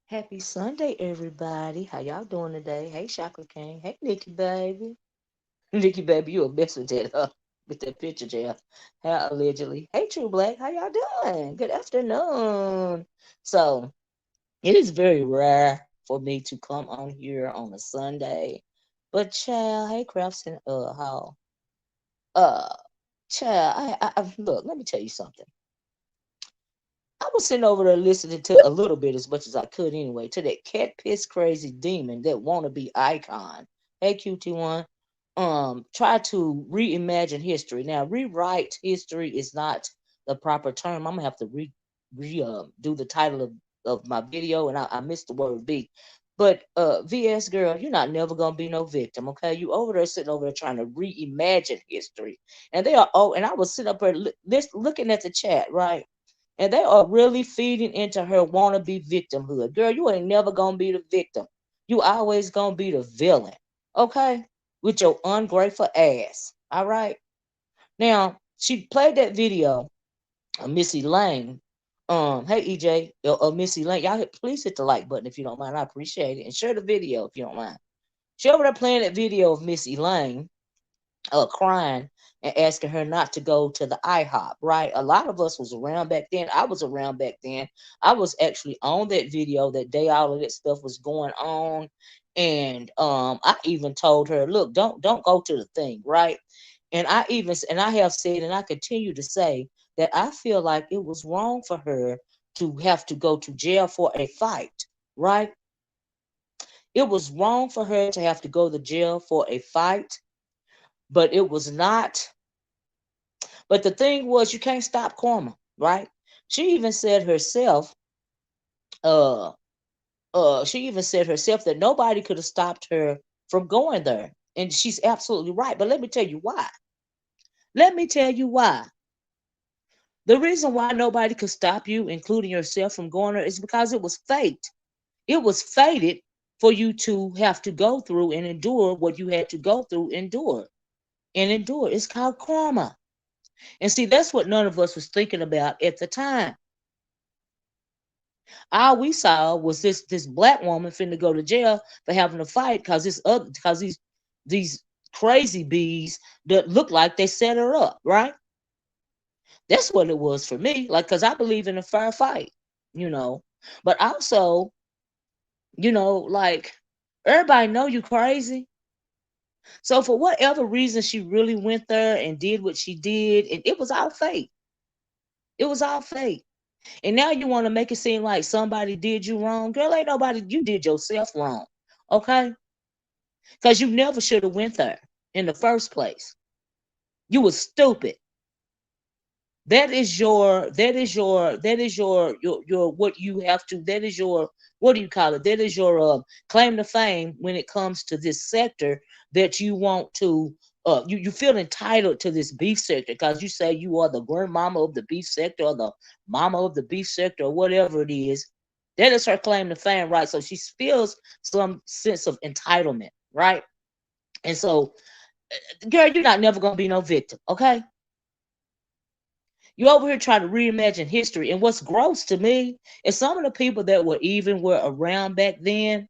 Happy Sunday, everybody. How y'all doing today? Hey, Chakra King. Hey, Nikki, baby. Nikki, baby, you a mess with that picture, jail. How allegedly. Hey, True Black. How y'all doing? Good afternoon. So, it is very rare for me to come on here on a Sunday. But, child, hey, Crafts and how? Uh, child, look, let me tell you something. I was sitting over there listening to a little bit as much as I could anyway, to that cat piss crazy demon, that wannabe icon. Hey QT1. Try to reimagine history. Now, rewrite history is not the proper term. I'm gonna have to do the title of my video, and I missed the word B. But VS girl, you're not never gonna be no victim, okay? You over there sitting over there trying to reimagine history. And they are and I was sitting up there looking at the chat, right? And they are really feeding into her wannabe victimhood. Girl, you ain't never gonna be the victim. You always gonna be the villain. Okay? With your ungrateful ass. All right. Now, she played that video of Missy Lane. Hey EJ, Missy Lane. Y'all please hit the like button if you don't mind. I appreciate it. And share the video if you don't mind. She over there playing that video of Missy Lane crying and asking her not to go to the IHOP, right? A lot of us was around back then. I was around back then. I was actually on that video that day all of that stuff was going on. And I even told her, look, don't go to the thing, right? And I have said, and I continue to say, that I feel like it was wrong for her to have to go to jail for a fight, right? It was wrong for her to have to go to jail for a fight, but it was not. But the thing was, you can't stop karma, right? She even said herself, uh, she even said herself that nobody could have stopped her from going there. And she's absolutely right. But let me tell you why. Let me tell you why. The reason why nobody could stop you, including yourself, from going there is because it was fate. It was fated for you to have to go through and endure what you had to go through, endure. And endure. It's called karma. And see, that's what none of us was thinking about at the time. All we saw was this black woman finna go to jail for having a fight because these crazy bees that look like they set her up, right? That's what it was for me. Like, cause I believe in a fair fight, you know. But also, like everybody know you crazy. So for whatever reason, she really went there and did what she did, and it was all fake. It was all fake. And now you want to make it seem like somebody did you wrong. Girl, ain't nobody, you did yourself wrong. Okay? Because you never should have went there in the first place. You was stupid. Your what you have to, that is your, what do you call it? That is your claim to fame when it comes to this sector that you want to you feel entitled to this beef sector because you say you are the grandmama of the beef sector or the mama of the beef sector or whatever it is. That is her claim to fame, right? So she feels some sense of entitlement, right? And so, girl, you're not never gonna be no victim, okay? You over here trying to reimagine history. And what's gross to me is some of the people that were around back then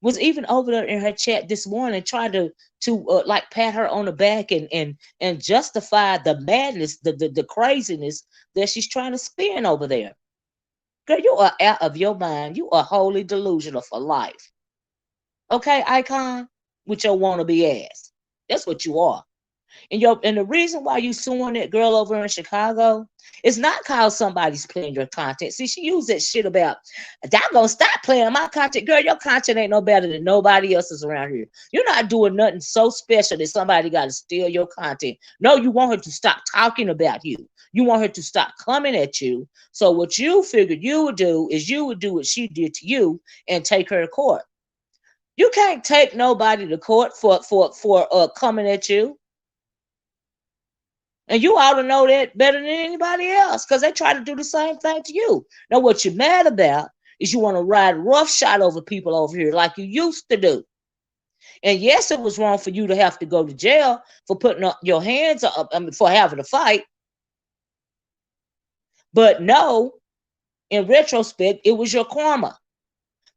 was even over there in her chat this morning trying to like pat her on the back and justify the madness, the craziness that she's trying to spin over there. Girl, you are out of your mind. You are wholly delusional for life. Okay, icon? With your wannabe ass. That's what you are. And the reason why you suing that girl over in Chicago is not cause somebody's playing your content. See, she used that shit about I'm gonna stop playing my content. Girl, your content ain't no better than nobody else's around here. You're not doing nothing so special that somebody got to steal your content. No, you want her to stop talking about you. You want her to stop coming at you. So what you figured you would do is you would do what she did to you and take her to court. You can't take nobody to court for coming at you. And you ought to know that better than anybody else because they try to do the same thing to you. Now, what you're mad about is you want to ride roughshod over people over here like you used to do. And yes, it was wrong for you to have to go to jail for putting up your hands up, for having a fight. But no, in retrospect, it was your karma.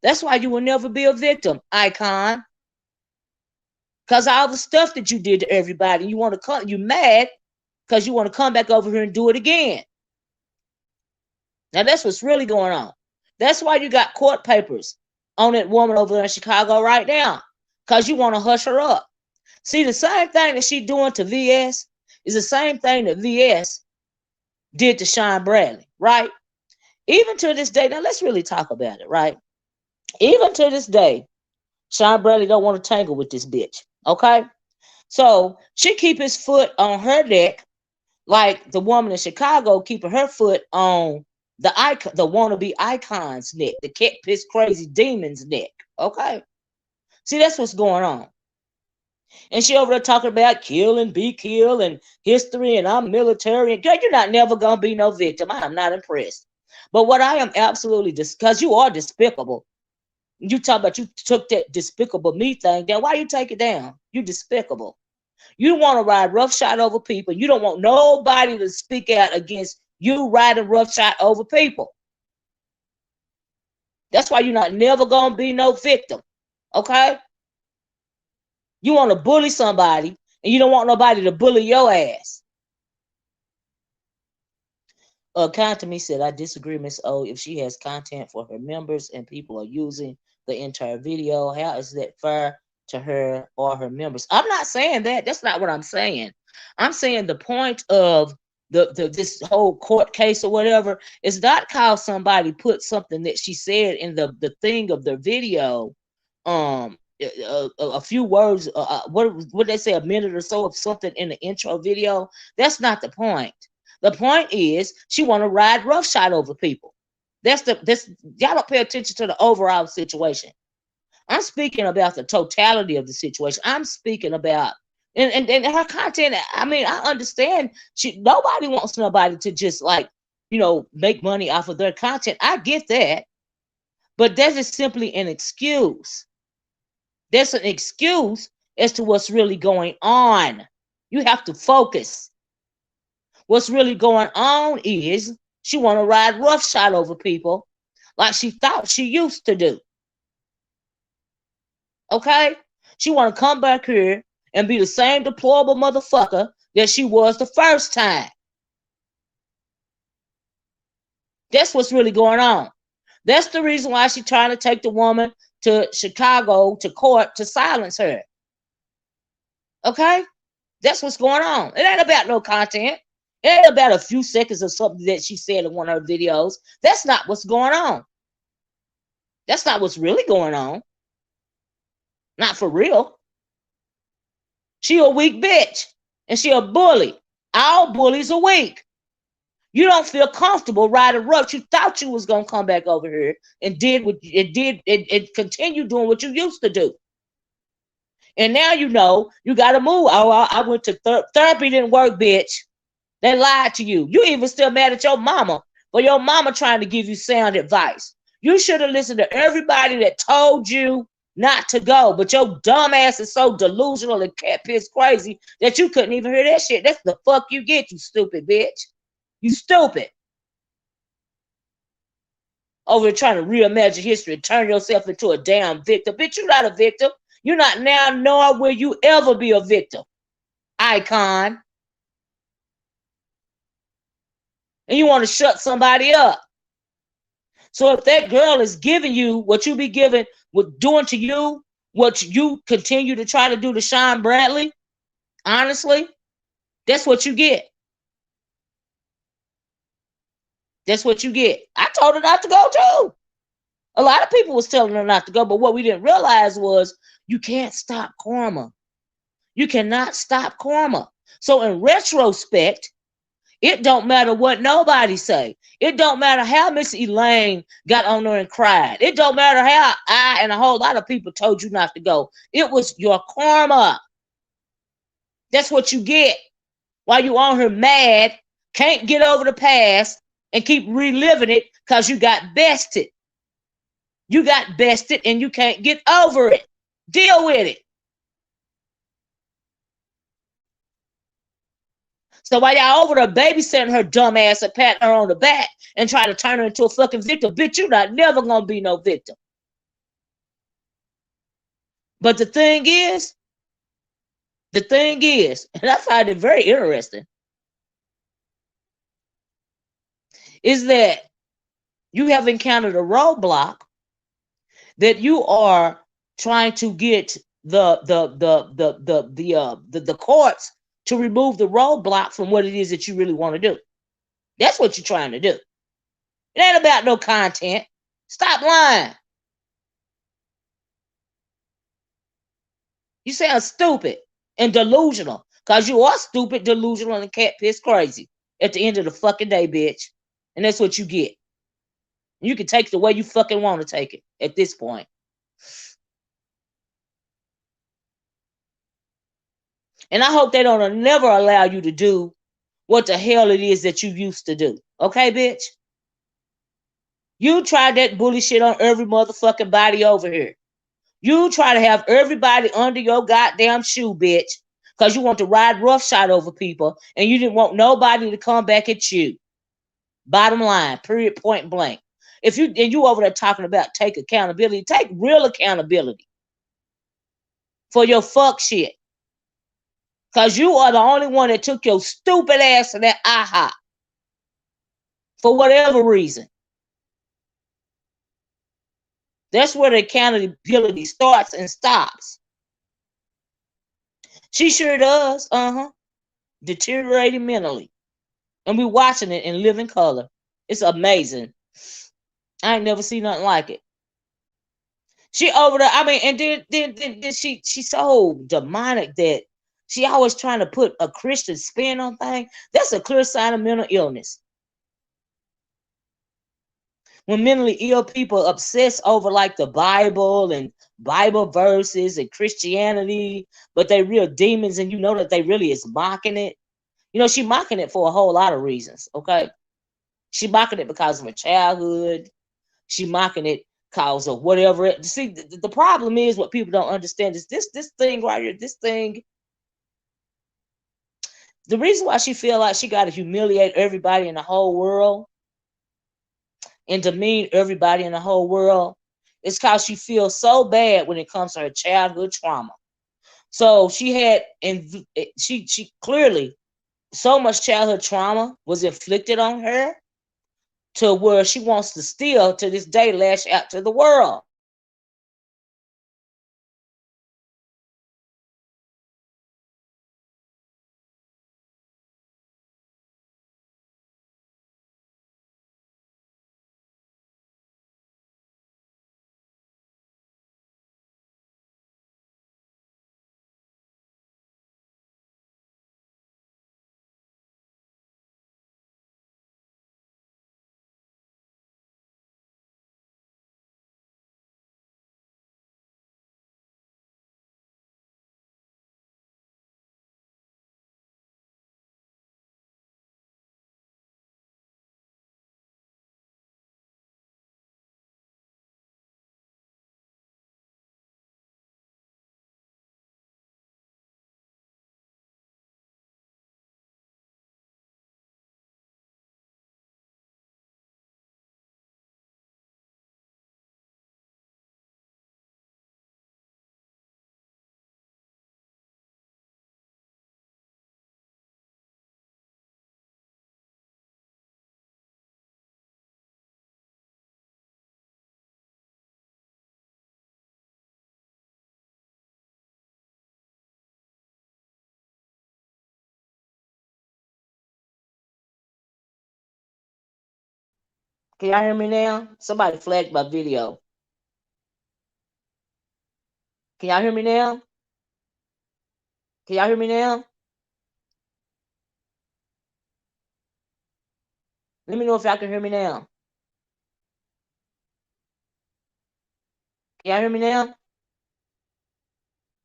That's why you will never be a victim, icon. Because all the stuff that you did to everybody, you want to come, you mad because you want to come back over here and do it again. Now that's what's really going on. That's why you got court papers on that woman over there in Chicago right now, because you want to hush her up. See, the same thing that she doing to VS is the same thing that VS did to Sean Bradley, right? Even to this day, now let's really talk about it, right? Even to this day, Sean Bradley don't want to tangle with this bitch, okay? So she keep his foot on her neck, like the woman in Chicago keeping her foot on the wannabe icon's neck, the cat piss crazy demon's neck, okay? See, that's what's going on. And she over there talking about kill and be killed and history and I'm military. And girl, you're not never going to be no victim. I am not impressed. But what I am absolutely, because you are despicable. You talk about you took that despicable me thing down. Why you take it down? You despicable. You want to ride roughshod over people. You don't want nobody to speak out against you riding roughshod over people. That's why you're not never going to be no victim. Okay? You want to bully somebody and you don't want nobody to bully your ass. Kind to me said, I disagree, Miss O. If she has content for her members and people are using the entire video, how is that fair to her or her members? I'm not saying that. That's not what I'm saying. I'm saying the point of this whole court case or whatever is not how somebody put something that she said in the thing of the video, a few words, what they say, a minute or so of something in the intro video. That's not the point. The point is she want to ride roughshod over people. Y'all don't pay attention to the overall situation. I'm speaking about the totality of the situation. I'm speaking about and her content. I mean, I understand nobody wants nobody to just like, make money off of their content. I get that. But that is simply an excuse. That's an excuse as to what's really going on. You have to focus. What's really going on is she want to ride roughshod over people like she thought she used to do. Okay? She want to come back here and be the same deplorable motherfucker that she was the first time. That's what's really going on. That's the reason why she's trying to take the woman to Chicago to court to silence her. Okay? That's what's going on. It ain't about no content. It ain't about a few seconds of something that she said in one of her videos. That's not what's going on. That's not what's really going on. Not for real. She a weak bitch. And she a bully. All bullies are weak. You don't feel comfortable riding rough. You thought you was going to come back over here and continue doing what you used to do. And now you got to move. Oh, I went to therapy, didn't work, bitch. They lied to you. You even still mad at your mama for your mama trying to give you sound advice. You should have listened to everybody that told you not to go, but your dumb ass is so delusional and cat piss crazy that you couldn't even hear that shit. That's the fuck you get, you stupid bitch. You stupid. Over here trying to reimagine history and turn yourself into a damn victim. Bitch, you're not a victim. You're not now, nor will you ever be a victim. Icon. And you want to shut somebody up. So if that girl is giving you what you be giving, doing to you, what you continue to try to do to Sean Bradley, honestly, that's what you get. That's what you get. I told her not to go too. A lot of people was telling her not to go, but what we didn't realize was you can't stop karma. You cannot stop karma. So in retrospect, it don't matter what nobody say. It don't matter how Miss Elaine got on there and cried. It don't matter how I and a whole lot of people told you not to go. It was your karma. That's what you get. while you on her mad, can't get over the past, and keep reliving it because you got bested. You got bested and you can't get over it. Deal with it. So while y'all over there babysitting her dumb ass and patting her on the back and try to turn her into a fucking victim, bitch, you not never gonna be no victim. But the thing is, and I find it very interesting, is that you have encountered a roadblock that you are trying to get the courts to remove the roadblock from what it is that you really want to do. That's what you're trying to do. It ain't about no content. Stop lying. You sound stupid and delusional because you are stupid, delusional, and cat piss crazy at the end of the fucking day, bitch. And that's what you get. You can take it the way you fucking want to take it at this point. And I hope they don't never allow you to do what the hell it is that you used to do. Okay, bitch? You tried that bully shit on every motherfucking body over here. You try to have everybody under your goddamn shoe, bitch, because you want to ride roughshod over people and you didn't want nobody to come back at you. Bottom line, period, point blank. If you over there talking about take accountability, take real accountability for your fuck shit. Because you are the only one that took your stupid ass to that IHOP for whatever reason. That's where the accountability starts and stops. She sure does. Deteriorating mentally. And we watching it in living color. It's amazing. I ain't never seen nothing like it. She over there, I mean, and then she's so demonic that she always trying to put a Christian spin on things. That's a clear sign of mental illness. When mentally ill people obsess over like the Bible and Bible verses and Christianity, but they real demons, and you know that they really is mocking it. You know, she mocking it for a whole lot of reasons. Okay, she mocking it because of her childhood. She mocking it because of whatever. See, the problem is what people don't understand is this thing right here. This thing. The reason why she feel like she got to humiliate everybody in the whole world and demean everybody in the whole world is because she feels so bad when it comes to her childhood trauma. So she had, and she clearly, so much childhood trauma was inflicted on her to where she wants to still to this day lash out to the world. Can y'all hear me now? Somebody flagged my video. Can y'all hear me now? Can y'all hear me now? Let me know if y'all can hear me now. Can y'all hear me now?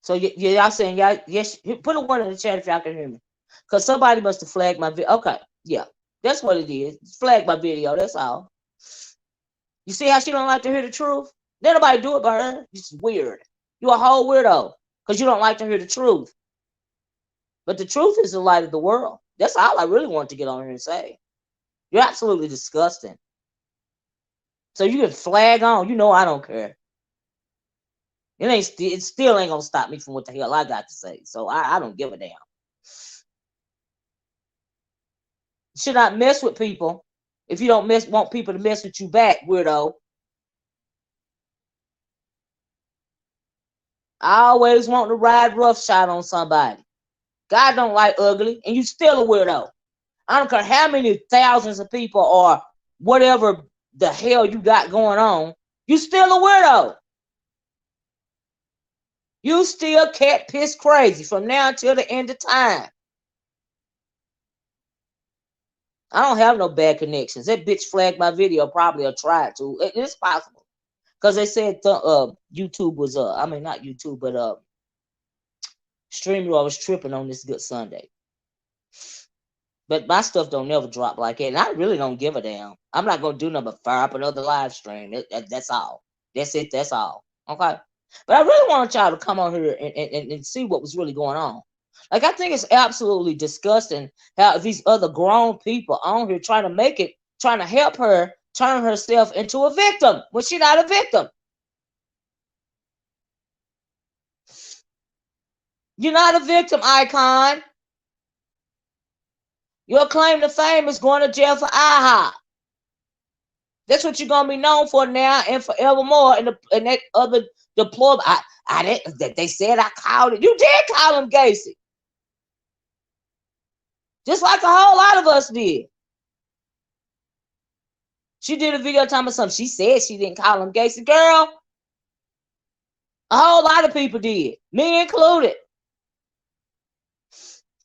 So y'all saying y'all, yes, put a one in the chat if y'all can hear me. Because somebody must have flagged my video. Okay, yeah, that's what it is. Flagged my video, that's all. You see how she don't like to hear the truth? Let nobody do it but her. It's weird. You a whole weirdo because you don't like to hear the truth. But the truth is the light of the world. That's all I really want to get on here and say. You're absolutely disgusting. So you can flag on. You know I don't care. It still ain't gonna stop me from what the hell I got to say. So I don't give a damn. You should not mess with people if you don't want people to mess with you back, weirdo. I always want to ride roughshod on somebody. God don't like ugly, and you still a weirdo. I don't care how many thousands of people or whatever the hell you got going on, you still a weirdo. You still cat piss crazy from now until the end of time. I don't have no bad connections. That bitch flagged my video, probably or tried to. It's possible. Because they said YouTube was I mean not YouTube, but StreamYard was tripping on this Good Sunday. But my stuff don't never drop like that. And I really don't give a damn. I'm not going to do nothing but fire up another live stream. That's all. That's it. That's all. Okay? But I really want y'all to come on here and see what was really going on. Like, I think it's absolutely disgusting how these other grown people on here trying to make it, trying to help her turn herself into a victim when she's not a victim. You're not a victim, Icon. Your claim to fame is going to jail for IHOP. That's what you're gonna be known for now and forevermore. In that other deployment, they said I called it. You did call him Gacy, just like a whole lot of us did. She did a video talking about something. She said she didn't call him Gacy, girl. A whole lot of people did, me included.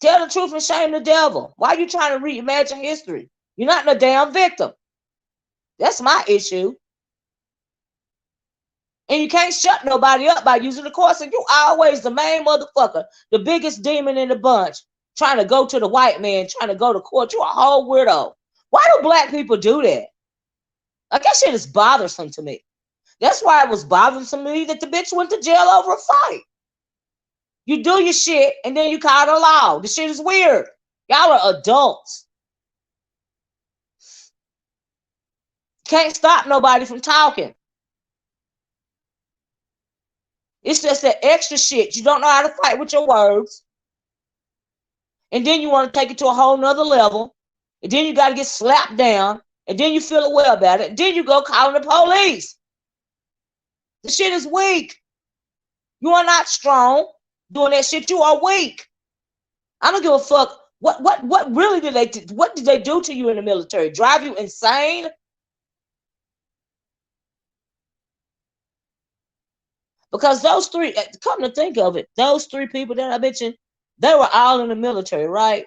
Tell the truth and shame the devil. Why are you trying to reimagine history? You're not a damn victim. That's my issue. And you can't shut nobody up by using the course. And you always the main motherfucker, the biggest demon in the bunch, trying to go to the white man, trying to go to court. You a whole weirdo. Why do black people do that? Like, that shit is bothersome to me. That's why it was bothersome to me that the bitch went to jail over a fight. You do your shit, and then you call the law. This shit is weird. Y'all are adults. Can't stop nobody from talking. It's just that extra shit. You don't know how to fight with your words. And then you want to take it to a whole nother level. And then you got to get slapped down. And then you feel away about it. And then you go calling the police. The shit is weak. You are not strong. Doing that shit, you are weak. I don't give a fuck. What really did they do? What did they do to you in the military? Drive you insane? Because those three, come to think of it, those three people that I mentioned, they were all in the military, right?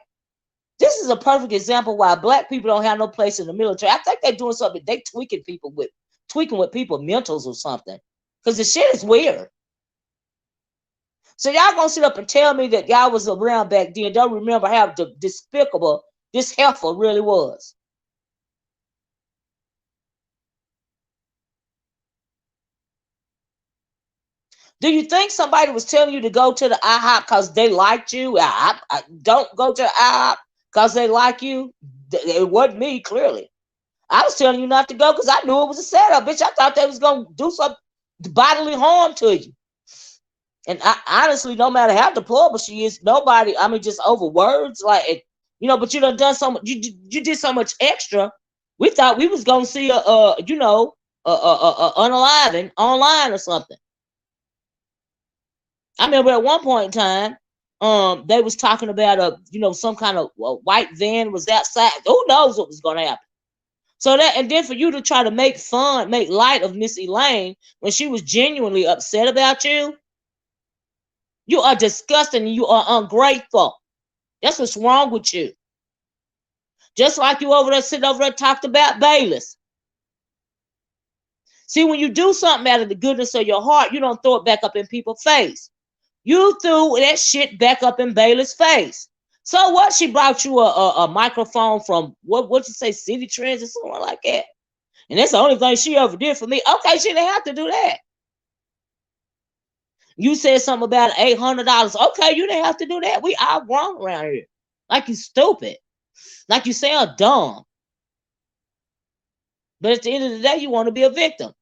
This is a perfect example why black people don't have no place in the military. I think they're doing something. They tweaking with people mentals or something. Because the shit is weird. So y'all gonna sit up and tell me that y'all was around back then, don't remember how despicable this heifer really was. Do you think somebody was telling you to go to the IHOP because they liked you? I don't go to the IHOP because they like you. It wasn't me, clearly. I was telling you not to go because I knew it was a setup, bitch. I thought they was gonna do some bodily harm to you. And honestly, no matter how deplorable she is, nobody, I mean, just over words, like, you know, but you done so much, you did so much extra. We thought we was going to see unaliving online or something. I remember at one point in time, they was talking about some kind of white van was outside. Who knows what was going to happen? So that, and then for you to try to make light of Miss Elaine when she was genuinely upset about you. You are disgusting and you are ungrateful. That's what's wrong with you. Just like you over there sitting over there talked about Bayless. See, when you do something out of the goodness of your heart, you don't throw it back up in people's face. You threw that shit back up in Bayless' face. So what? She brought you a microphone from what you say, City Trends or something like that. And that's the only thing she ever did for me. Okay, she didn't have to do that. You said something about $800. Okay, you didn't have to do that. We all grown around here. Like you stupid. Like you sound dumb. But at the end of the day, you want to be a victim.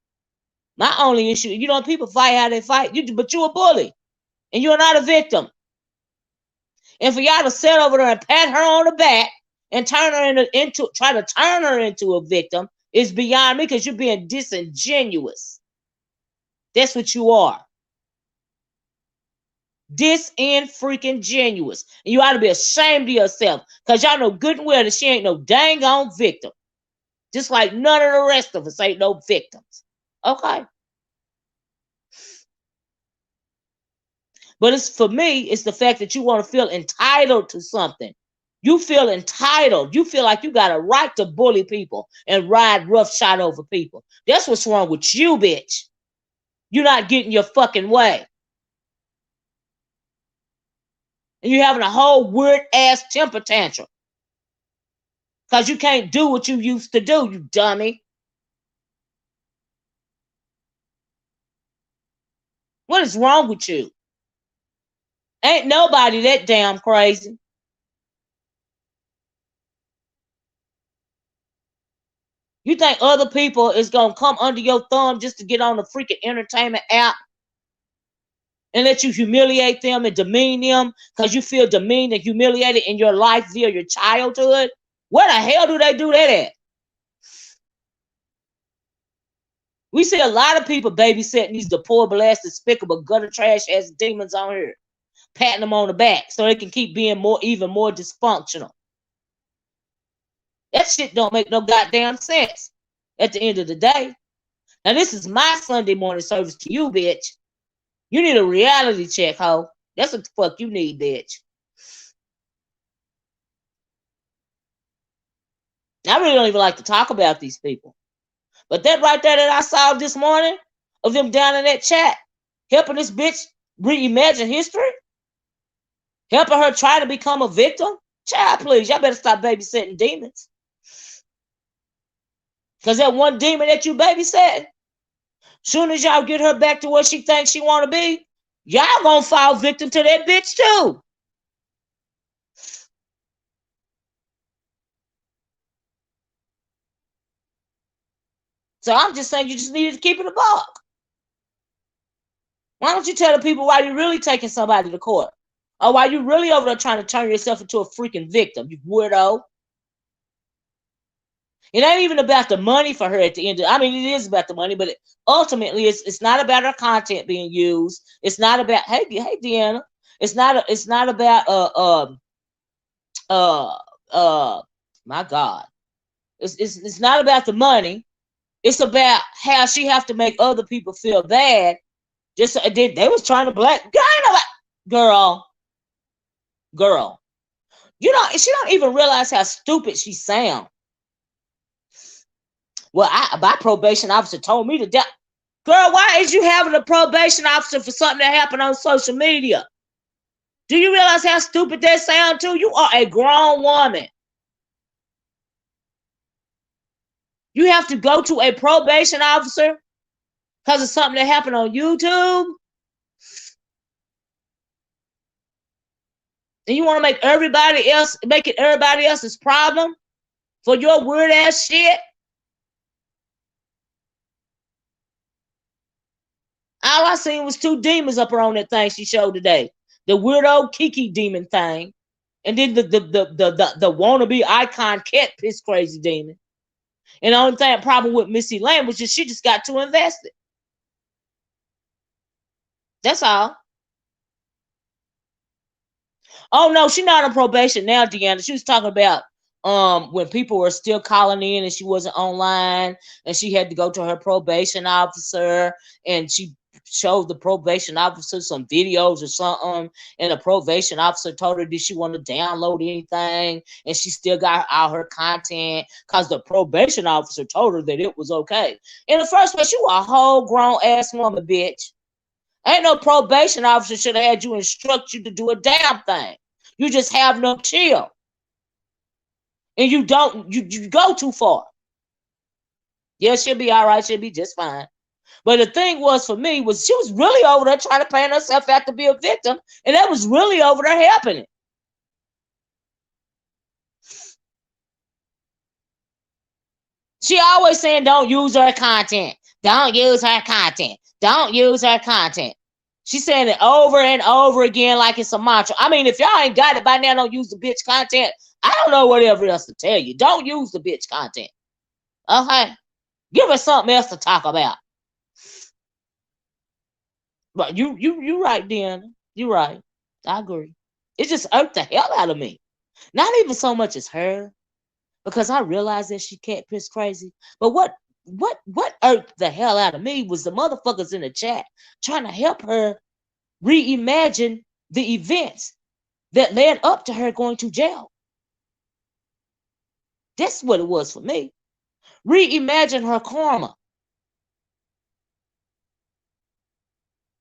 My only issue, people fight how they fight. But you're a bully. And you're not a victim. And for y'all to sit over there and pat her on the back and turn her try to turn her into a victim is beyond me, because you're being disingenuous. That's what you are. Freaking-genuous. And you ought to be ashamed of yourself, because y'all know good and well that she ain't no dang on victim. Just like none of the rest of us ain't no victims. Okay? But for me, it's the fact that you want to feel entitled to something. You feel entitled. You feel like you got a right to bully people and ride roughshod over people. That's what's wrong with you, bitch. You're not getting your fucking way. And you're having a whole weird-ass temper tantrum. Because you can't do what you used to do, you dummy. What is wrong with you? Ain't nobody that damn crazy. You think other people is going to come under your thumb just to get on the freaking entertainment app and let you humiliate them and demean them because you feel demeaned and humiliated in your life via your childhood? Where the hell do they do that at? We see a lot of people babysitting these deplorable ass, despicable, gutter trash ass demons on here, patting them on the back so they can keep being even more dysfunctional. That shit don't make no goddamn sense at the end of the day. Now, this is my Sunday morning service to you, bitch. You need a reality check, ho. That's what the fuck you need, bitch. I really don't even like to talk about these people. But that right there that I saw this morning of them down in that chat, helping this bitch reimagine history, helping her try to become a victim. Child, please, y'all better stop babysitting demons. Because that one demon that you babysat, soon as y'all get her back to where she thinks she want to be, y'all gonna fall victim to that bitch too. So I'm just saying, you just needed to keep it a buck. Why don't you tell the people why you're really taking somebody to court? Or why you really over there trying to turn yourself into a freaking victim, you weirdo? It ain't even about the money for her at the end. I mean, it is about the money, but ultimately, it's not about her content being used. It's not about hey Deanna. It's not about my God. It's not about the money. It's about how she have to make other people feel bad. Just they was trying to girl. You know, she don't even realize how stupid she sound. Well, my probation officer told me to die. Girl, why is you having a probation officer for something that happened on social media? Do you realize how stupid that sound too? You are a grown woman. You have to go to a probation officer because of something that happened on YouTube? And you want to make it everybody else's problem for your weird ass shit? All I seen was two demons up on that thing she showed today. The weirdo Kiki demon thing, and then the wannabe icon cat piss crazy demon. And the only thing problem with Missy Lamb was she just got too invested. That's all. Oh no, she's not on probation now, Deanna. She was talking about when people were still calling in and she wasn't online and she had to go to her probation officer and she showed the probation officer some videos or something, and the probation officer told her, did she want to download anything, and she still got all her content because the probation officer told her that it was okay. In the first place, you a whole grown ass woman, bitch. Ain't no probation officer should have had you instruct you to do a damn thing. You just have them chill. And you go too far. Yeah, she'll be all right. She'll be just fine. But the thing was for me was she was really over there trying to paint herself out to be a victim. And that was really over there happening. She always saying, don't use her content. Don't use her content. Don't use her content. She's saying it over and over again like it's a mantra. I mean, if y'all ain't got it by now, don't use the bitch content. I don't know whatever else to tell you. Don't use the bitch content. Okay? Give her something else to talk about. But you right, Deanna. You right. I agree. It just irked the hell out of me. Not even so much as her, because I realized that she catfish crazy. But what irked the hell out of me was the motherfuckers in the chat trying to help her reimagine the events that led up to her going to jail. That's what it was for me. Reimagine her karma.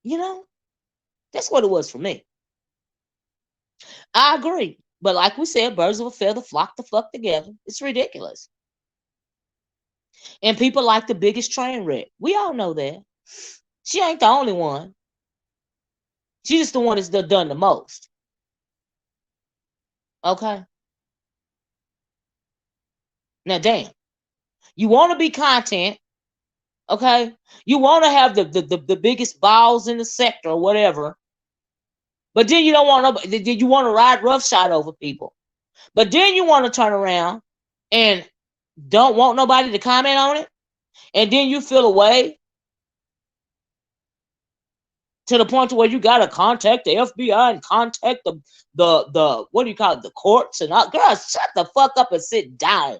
You know, that's what it was for me. I agree. But like we said, birds of a feather flock the fuck together. It's ridiculous. And people like the biggest train wreck. We all know that. She ain't the only one. She's just the one that's done the most. Okay? Now, damn. You want to be content, okay? You want to have the biggest balls in the sector or whatever. But then you don't want nobody. You want to ride roughshod over people. But then you want to turn around and don't want nobody to comment on it. And then you feel away to the point to where you gotta contact the FBI and contact the what do you call it, the courts and all. Girl, shut the fuck up and sit down.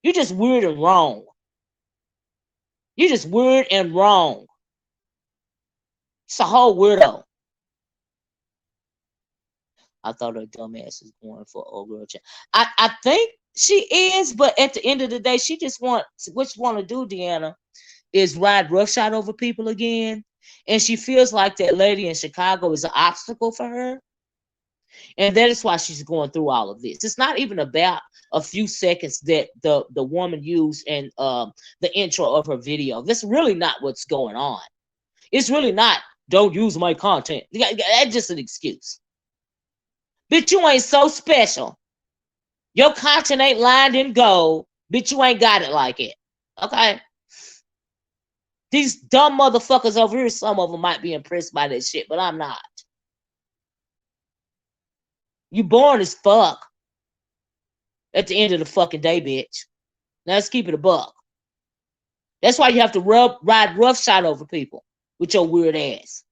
You're just weird and wrong. You're just weird and wrong. It's a whole weirdo. I thought her dumb ass was going for old girl chat. I think she is, but at the end of the day, she just what she want to do, Deanna, is ride roughshod over people again. And she feels like that lady in Chicago is an obstacle for her. And that is why she's going through all of this. It's not even about a few seconds that the woman used in the intro of her video. That's really not what's going on. It's really not, don't use my content. That's just an excuse. Bitch, you ain't so special. Your content ain't lined in gold. Bitch, you ain't got it like it. Okay? These dumb motherfuckers over here, some of them might be impressed by that shit, but I'm not. You born as fuck at the end of the fucking day, bitch. Now let's keep it a buck. That's why you have to ride roughshod over people with your weird ass.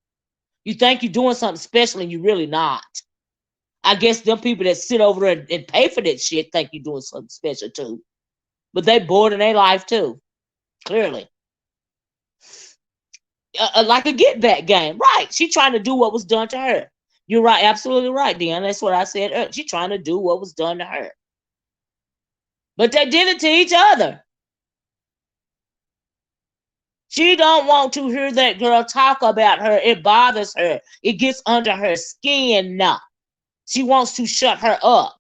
You think you're doing something special and you're really not. I guess them people that sit over there and pay for that shit think you're doing something special too. But they bored in their life too. Clearly. Like a get back game. Right. She trying to do what was done to her. You're right. Absolutely right, Deanna. That's what I said. She trying to do what was done to her. But they did it to each other. She don't want to hear that girl talk about her. It bothers her. It gets under her skin now. She wants to shut her up.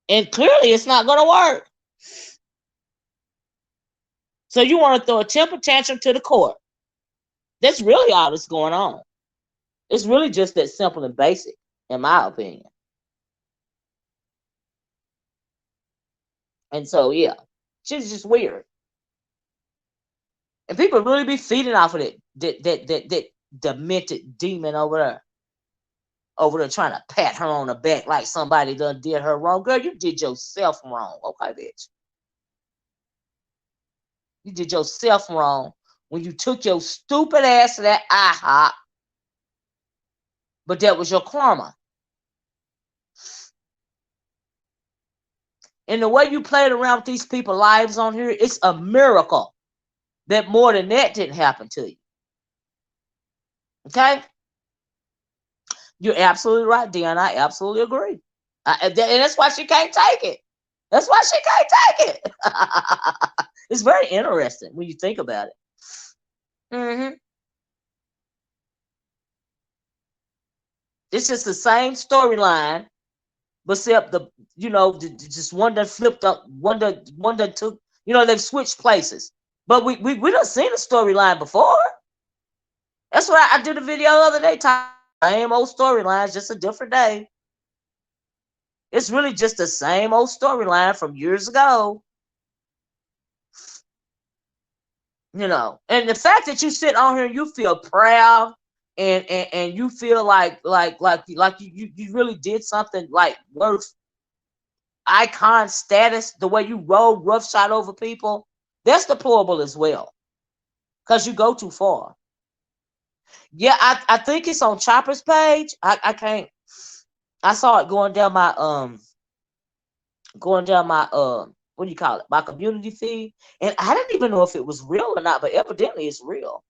And clearly it's not going to work. So you want to throw a temper tantrum to the court. That's really all that's going on. It's really just that simple and basic, in my opinion. And so, yeah, she's just weird. And people really be feeding off of that demented demon over there trying to pat her on the back like somebody done did her wrong. Girl, you did yourself wrong. Okay, bitch. You did yourself wrong when you took your stupid ass to that IHOP. But that was your karma. And the way you played around with these people's lives on here, it's a miracle that more than that didn't happen to you. Okay? You're absolutely right, Dion. I absolutely agree. And that's why she can't take it. That's why she can't take it. It's very interesting when you think about it. Mm-hmm. It's just the same storyline, but except just one that flipped up, one that took, they've switched places. But we done seen the storyline before. That's what I did a video the other day. Same old storylines, just a different day. It's really just the same old storyline from years ago. And the fact that you sit on here and you feel proud and you feel like you really did something like worth icon status, the way you rode roughshod over people, that's deplorable as well. Because you go too far. Yeah, I think it's on Chopper's page. I can't. I saw it going down my what do you call it? My community feed, and I didn't even know if it was real or not, but evidently it's real.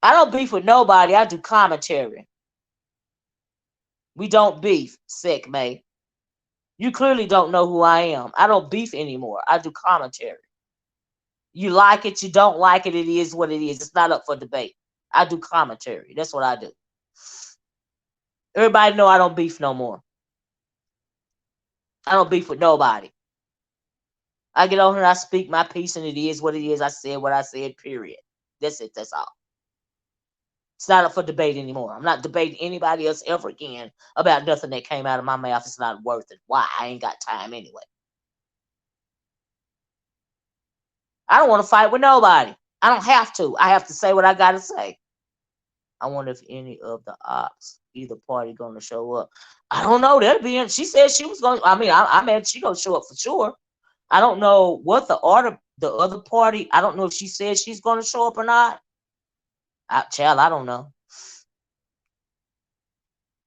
I don't beef with nobody. I do commentary. We don't beef, sick mate. You clearly don't know who I am. I don't beef anymore. I do commentary. You like it, you don't like it. It is what it is. It's not up for debate. I do commentary. That's what I do. Everybody know I don't beef no more. I don't beef with nobody. I get on here, I speak my piece, and it is what it is. I said what I said, period. That's it. That's all. It's not up for debate anymore. I'm not debating anybody else ever again about nothing that came out of my mouth. It's not worth it. Why? I ain't got time anyway. I don't want to fight with nobody. I don't have to. I have to say what I got to say. I wonder if any of the ops, either party, going to show up. I don't know. That'll be in. She said she was going. I mean, I'm mad she going to show up for sure. I don't know what the other party. I don't know if she said she's going to show up or not. Child, I don't know.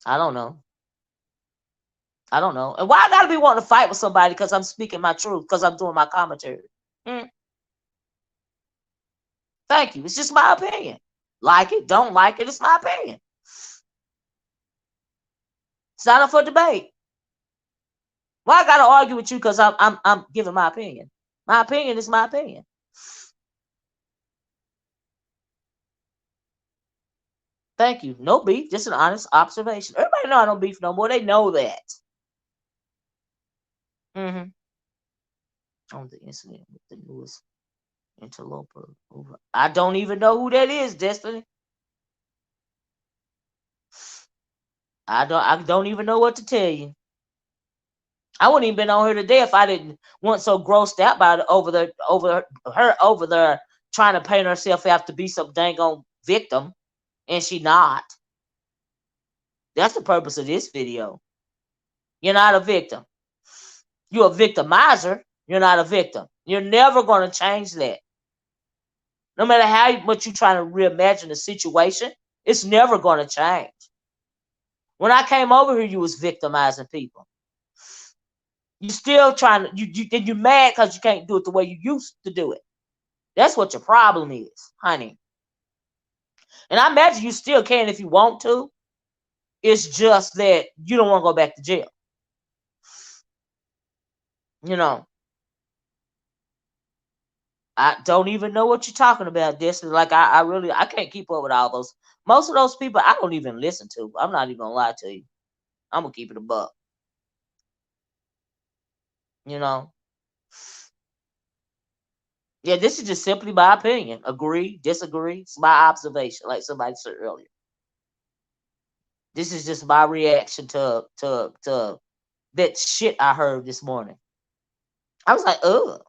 I don't know. I don't know. And why I gotta be wanting to fight with somebody because I'm speaking my truth, because I'm doing my commentary? Thank you. It's just my opinion. Like it, don't like it, it's my opinion. It's not up for debate. Why I gotta argue with you because I'm giving my opinion? My opinion is my opinion. Thank you. No beef, just an honest observation. Everybody know I don't beef no more. They know that. On the incident with the newest interloper over. I don't even know who that is, Destiny. I don't even know what to tell you. I wouldn't even been on here today if I didn't want so grossed out by it over there trying to paint herself out to be some dang on victim, and she not. That's the purpose of this video. You're not a victim. You're a victimizer. You're not a victim. You're never going to change that. No matter how much you try to reimagine the situation, it's never going to change. When I came over here, you was victimizing people. You still trying to, you're mad because you can't do it the way you used to do it. That's what your problem is, honey. And I imagine you still can if you want to. It's just that you don't want to go back to jail. I don't even know what you're talking about. This is like I can't keep up with all those. Most of those people I don't even listen to. I'm not even gonna lie to you. I'm gonna keep it a buck. Yeah, this is just simply my opinion. Agree, disagree. It's my observation, like somebody said earlier. This is just my reaction to that shit I heard this morning. I was like, ugh.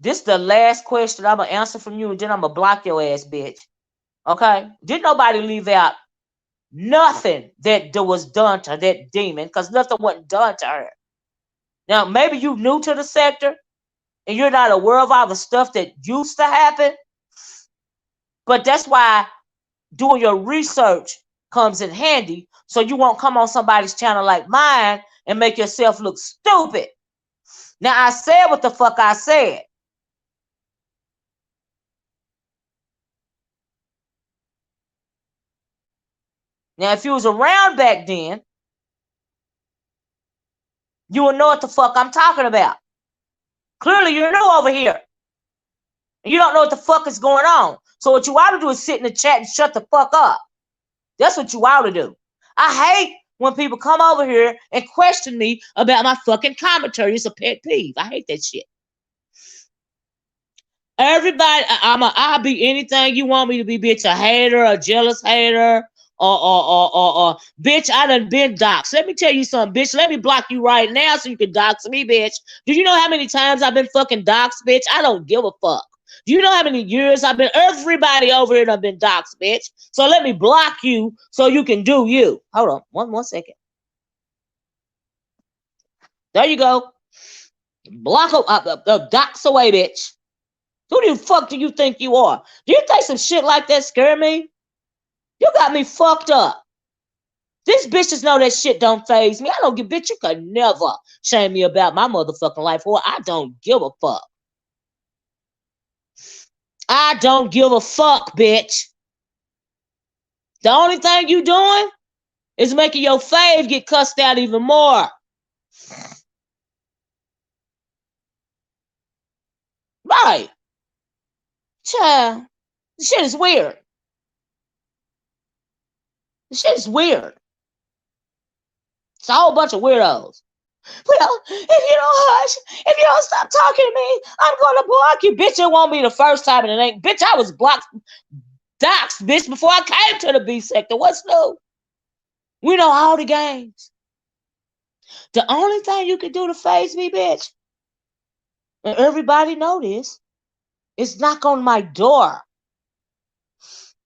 This the last question I'm gonna answer from you, and then I'm gonna block your ass, bitch. Okay? Didn't nobody leave out nothing that was done to that demon, because nothing wasn't done to her. Now, maybe you new to the sector and you're not aware of all the stuff that used to happen, but that's why doing your research comes in handy, so you won't come on somebody's channel like mine and make yourself look stupid. Now, I said what the fuck I said. Now, if you was around back then, you would know what the fuck I'm talking about. Clearly, you're new over here. And you don't know what the fuck is going on. So what you ought to do is sit in the chat and shut the fuck up. That's what you ought to do. I hate when people come over here and question me about my fucking commentary. It's a pet peeve. I hate that shit. Everybody, I'll be anything you want me to be, bitch. A hater, a jealous hater, or bitch, I done been doxxed. Let me tell you something, bitch. Let me block you right now so you can dox me, bitch. Do you know how many times I've been fucking doxxed, bitch? I don't give a fuck. Do you know how many years I've been? Everybody over here done been doxxed, bitch. So let me block you so you can do you. Hold on, one second. There you go. Block dox away, bitch. Who the fuck do you think you are? Do you think some shit like that scare me? You got me fucked up. These bitches know that shit don't faze me. I don't give, bitch, you could never shame me about my motherfucking life, or I don't give a fuck. I don't give a fuck, bitch. The only thing you doing is making your fave get cussed out even more. Right. Child, this shit is weird. This shit is weird. It's a whole bunch of weirdos. Well, if you don't hush, if you don't stop talking to me, I'm gonna block you. Bitch, it won't be the first time and it ain't. Bitch, I was blocked, doxxed, bitch, before I came to the B sector. What's new? We know all the games. The only thing you can do to faze me, bitch, and everybody know this, is knock on my door.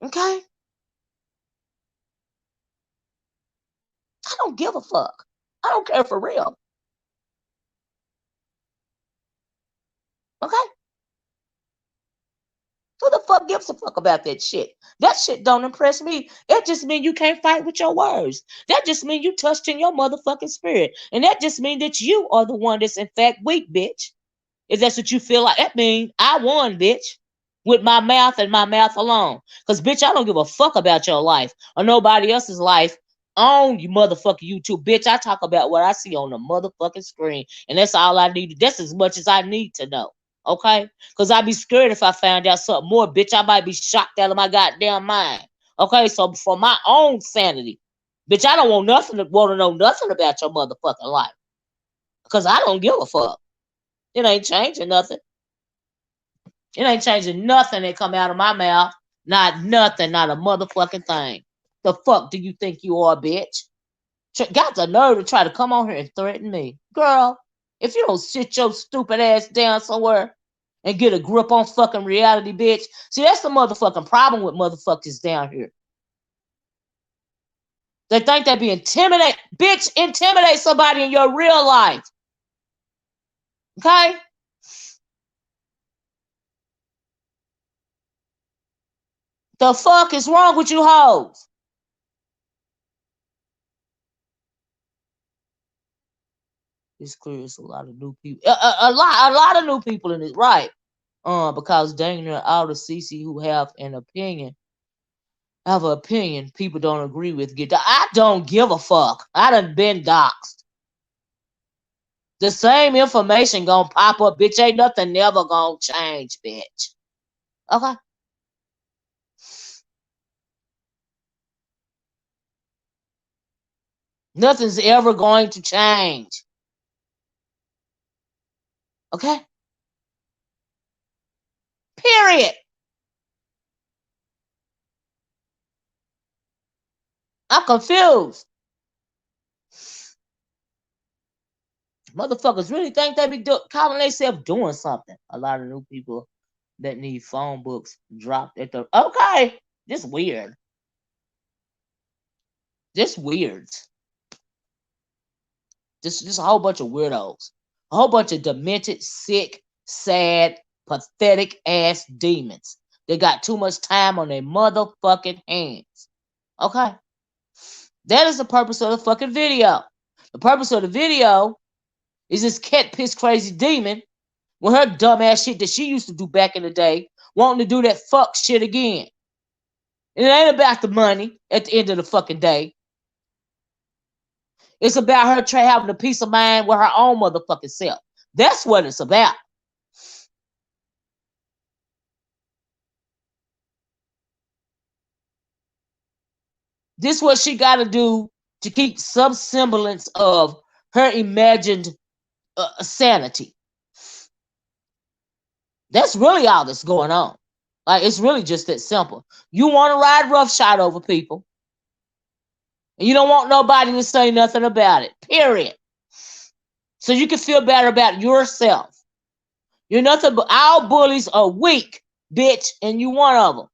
Okay? I don't give a fuck. I don't care for real. Okay? Who the fuck gives a fuck about that shit? That shit don't impress me. It just means you can't fight with your words. That just means you touched in your motherfucking spirit. And that just means that you are the one that's in fact weak, bitch. If that's what you feel like, that means I won, bitch. With my mouth and my mouth alone. Because, bitch, I don't give a fuck about your life or nobody else's life on you motherfucking YouTube. Bitch, I talk about what I see on the motherfucking screen. And that's all I need. That's as much as I need to know. Okay? Because I'd be scared if I found out something more. Bitch, I might be shocked out of my goddamn mind. Okay? So for my own sanity, bitch, I don't want to know nothing about your motherfucking life. Because I don't give a fuck. It ain't changing nothing. It ain't changing nothing that come out of my mouth. Not nothing, not a motherfucking thing. The fuck do you think you are, bitch? Got the nerve to try to come on here and threaten me. Girl, if you don't sit your stupid ass down somewhere and get a grip on fucking reality, bitch. See, that's the motherfucking problem with motherfuckers down here. They think they be intimidate. Bitch, intimidate somebody in your real life. Okay? The fuck is wrong with you hoes? It's clear it's a lot of new people. A lot of new people in it, right? Because dang near all the CC who have an opinion, people don't agree with. I don't give a fuck. I done been doxxed. The same information gonna pop up, bitch. Ain't nothing never gonna change, bitch. Okay? Nothing's ever going to change. Okay? Period. I'm confused. Motherfuckers really think they be calling themselves doing something. A lot of new people that need phone books dropped at the. Okay, this weird. This weird. Just a whole bunch of weirdos. A whole bunch of demented, sick, sad, pathetic ass demons. They got too much time on their motherfucking hands. Okay? That is the purpose of the fucking video. The purpose of the video is this cat piss crazy demon with her dumb ass shit that she used to do back in the day, wanting to do that fuck shit again. And it ain't about the money at the end of the fucking day. It's about her having a peace of mind with her own motherfucking self. That's what it's about. This is what she got to do to keep some semblance of her imagined sanity. That's really all that's going on. Like, it's really just that simple. You want to ride roughshod over people, and you don't want nobody to say nothing about it, period. So you can feel better about yourself. You're nothing but, all bullies are weak, bitch, and you one of them.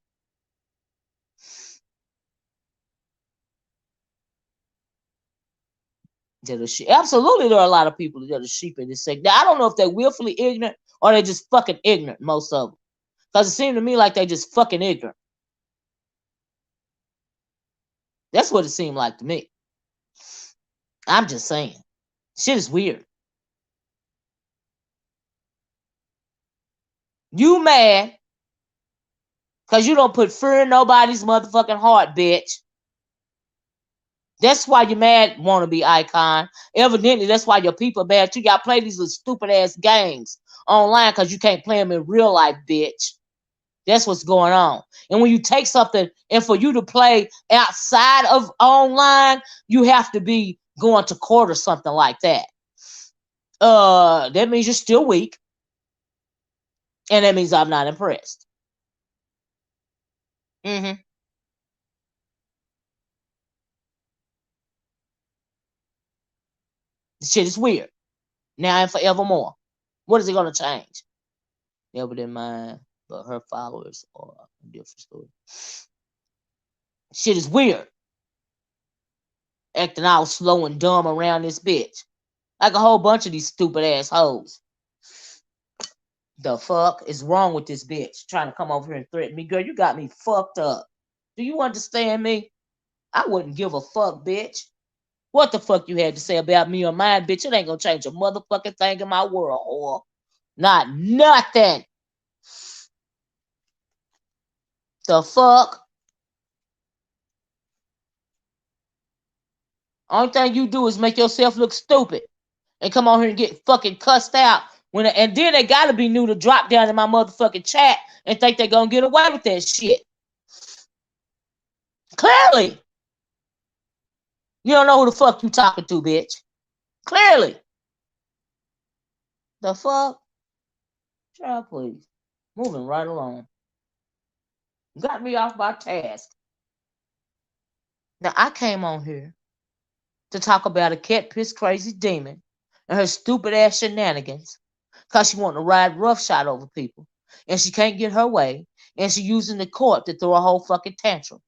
Absolutely, there are a lot of people that are sheep in this sector. Now, I don't know if they're willfully ignorant or they're just fucking ignorant, most of them. Because it seemed to me like they just fucking ignorant. That's what it seemed like to me. I'm just saying. Shit is weird. You mad because you don't put fear in nobody's motherfucking heart, bitch. That's why you're mad, wannabe icon. Evidently, that's why your people are mad too. Y'all play these little stupid ass games online because you can't play them in real life, bitch. That's what's going on. And when you take something and for you to play outside of online, you have to be going to court or something like that. That means you're still weak. And that means I'm not impressed. Mm-hmm. This shit is weird. Now and forevermore. What is it going to change? Never did mine, but her followers are a different story. Shit is weird. Acting all slow and dumb around this bitch. Like a whole bunch of these stupid ass hoes. The fuck is wrong with this bitch trying to come over here and threaten me? Girl, you got me fucked up. Do you understand me? I wouldn't give a fuck, bitch. What the fuck you had to say about me or mine, bitch? It ain't gonna change a motherfucking thing in my world, whore. Not nothing. The fuck? Only thing you do is make yourself look stupid and come on here and get fucking cussed out. And then they gotta be new to drop down in my motherfucking chat and think they're gonna get away with that shit. Clearly. You don't know who the fuck you talking to, bitch. Clearly. The fuck? Child, please. Moving right along. Got me off my task. Now, I came on here to talk about a cat piss crazy demon and her stupid ass shenanigans because she want to ride roughshod over people and she can't get her way and she using the court to throw a whole fucking tantrum.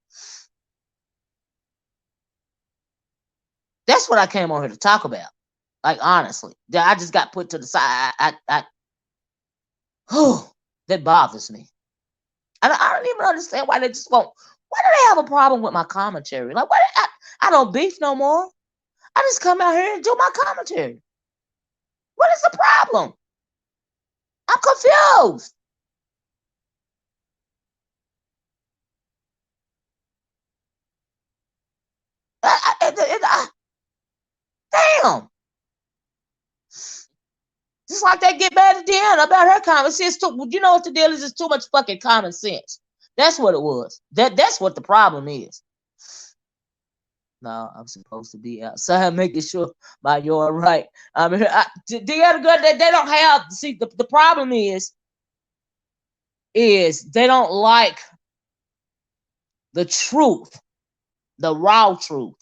That's what I came on here to talk about. Like, honestly, I just got put to the side. That bothers me. I don't even understand why they just won't. Why do they have a problem with my commentary? Like, I don't beef no more. I just come out here and do my commentary. What is the problem? I'm confused. Damn. Just like they get mad at Deanna about her common sense too. You know what the deal is? It's too much fucking common sense. That's what it was. That's what the problem is. No, I'm supposed to be outside making sure my yard right. I mean, Deanna, girl, they don't have. See, the problem is they don't like the truth, the raw truth.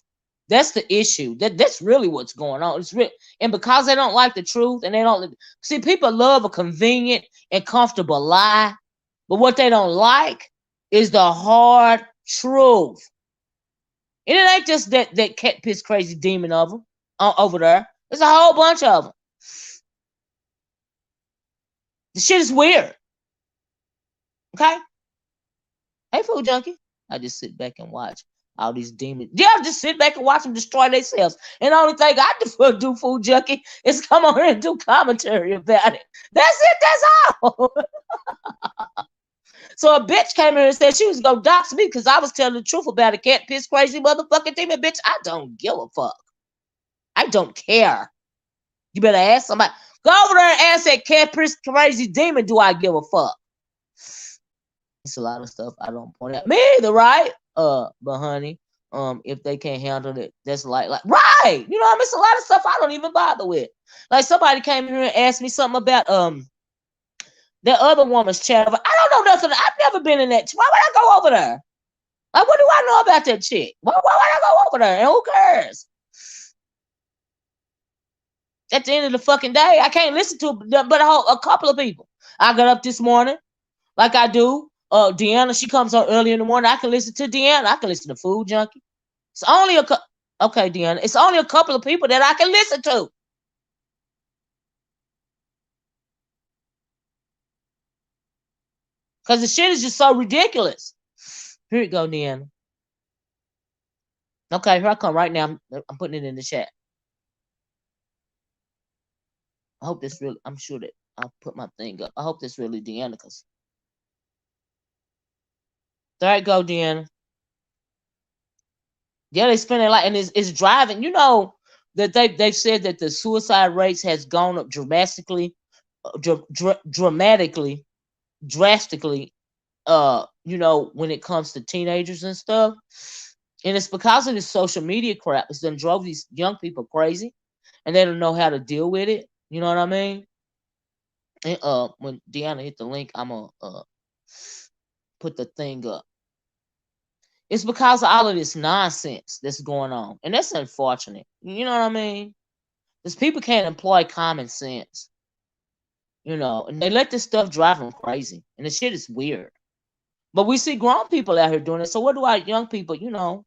That's the issue. That's really what's going on. It's real, and because they don't like the truth, and they don't see, people love a convenient and comfortable lie, but what they don't like is the hard truth. And it ain't just that cat piss crazy demon of them over there. There's a whole bunch of them. The shit is weird. Okay. Hey, food junkie. I just sit back and watch all these demons. Yeah, just sit back and watch them destroy themselves. And the only thing I do, food junkie, is come on here and do commentary about it. That's it. That's all. So a bitch came here and said she was gonna dox me because I was telling the truth about a cat piss crazy motherfucking demon. Bitch, I don't give a fuck. I don't care. You better ask somebody. Go over there and ask that cat piss crazy demon. Do I give a fuck? It's a lot of stuff I don't point out. Me either, right? But honey, if they can't handle it. That's like right. You know, I mean, it's a lot of stuff I don't even bother with. Like somebody came in here and asked me something about that other woman's chat. I don't know nothing. I've never been in that. Why would I go over there? Like, what do I know about that chick? Why would I go over there? And who cares? At the end of the fucking day, I can't listen to but a couple of people. I got up this morning, like I do. Deanna, she comes on early in the morning. I can listen to Deanna. I can listen to Food Junkie. It's only okay, Deanna. It's only a couple of people that I can listen to. Because the shit is just so ridiculous. Here you go, Deanna. Okay, here I come right now. I'm putting it in the chat. I hope this really, I'm sure that I'll put my thing up. I hope this really Deanna, because there you go, Deanna. Yeah, they spend a lot, and it's driving. You know that they've said that the suicide rates has gone up dramatically, dramatically, drastically. You know, when it comes to teenagers and stuff, and it's because of this social media crap. It's done drove these young people crazy, and they don't know how to deal with it. You know what I mean? And when Deanna hit the link, I'm gonna put the thing up. It's because of all of this nonsense that's going on, and that's unfortunate. You know what I mean? Because people can't employ common sense, you know, and they let this stuff drive them crazy, and the shit is weird. But we see grown people out here doing it. So what do our young people, you know?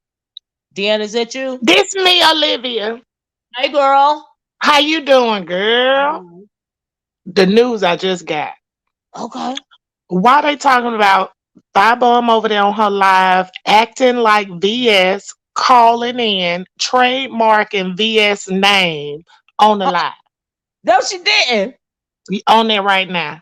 Deanna, is that you? This me, Olivia. Hey, girl. How you doing, girl? The news I just got. Okay. Why they talking about Firebomb over there on her live acting like VS, calling in, trademarking VS name on the live. No, she didn't. We on there right now.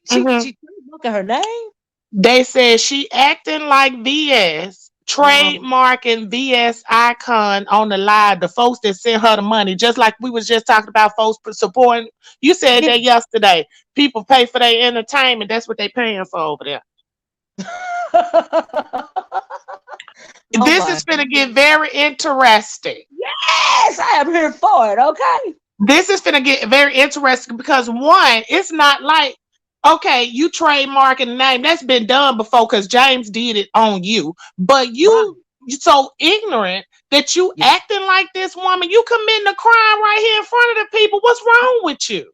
hmm She look at her name. They said she acting like VS, Um, trademarking VS icon on the live. The folks that sent her the money, just like we was just talking about folks supporting. You said yeah. that yesterday. People pay for their entertainment. That's what they paying for over there. Oh This my. is going to get very interesting. Yes, I am here for it. Okay. This is going to get very interesting because one, it's not like, okay, you trademarking the name. That's been done before because James did it on you. But Right. you so ignorant that you Yeah. acting like this woman. You committing a crime right here in front of the people. What's wrong with you?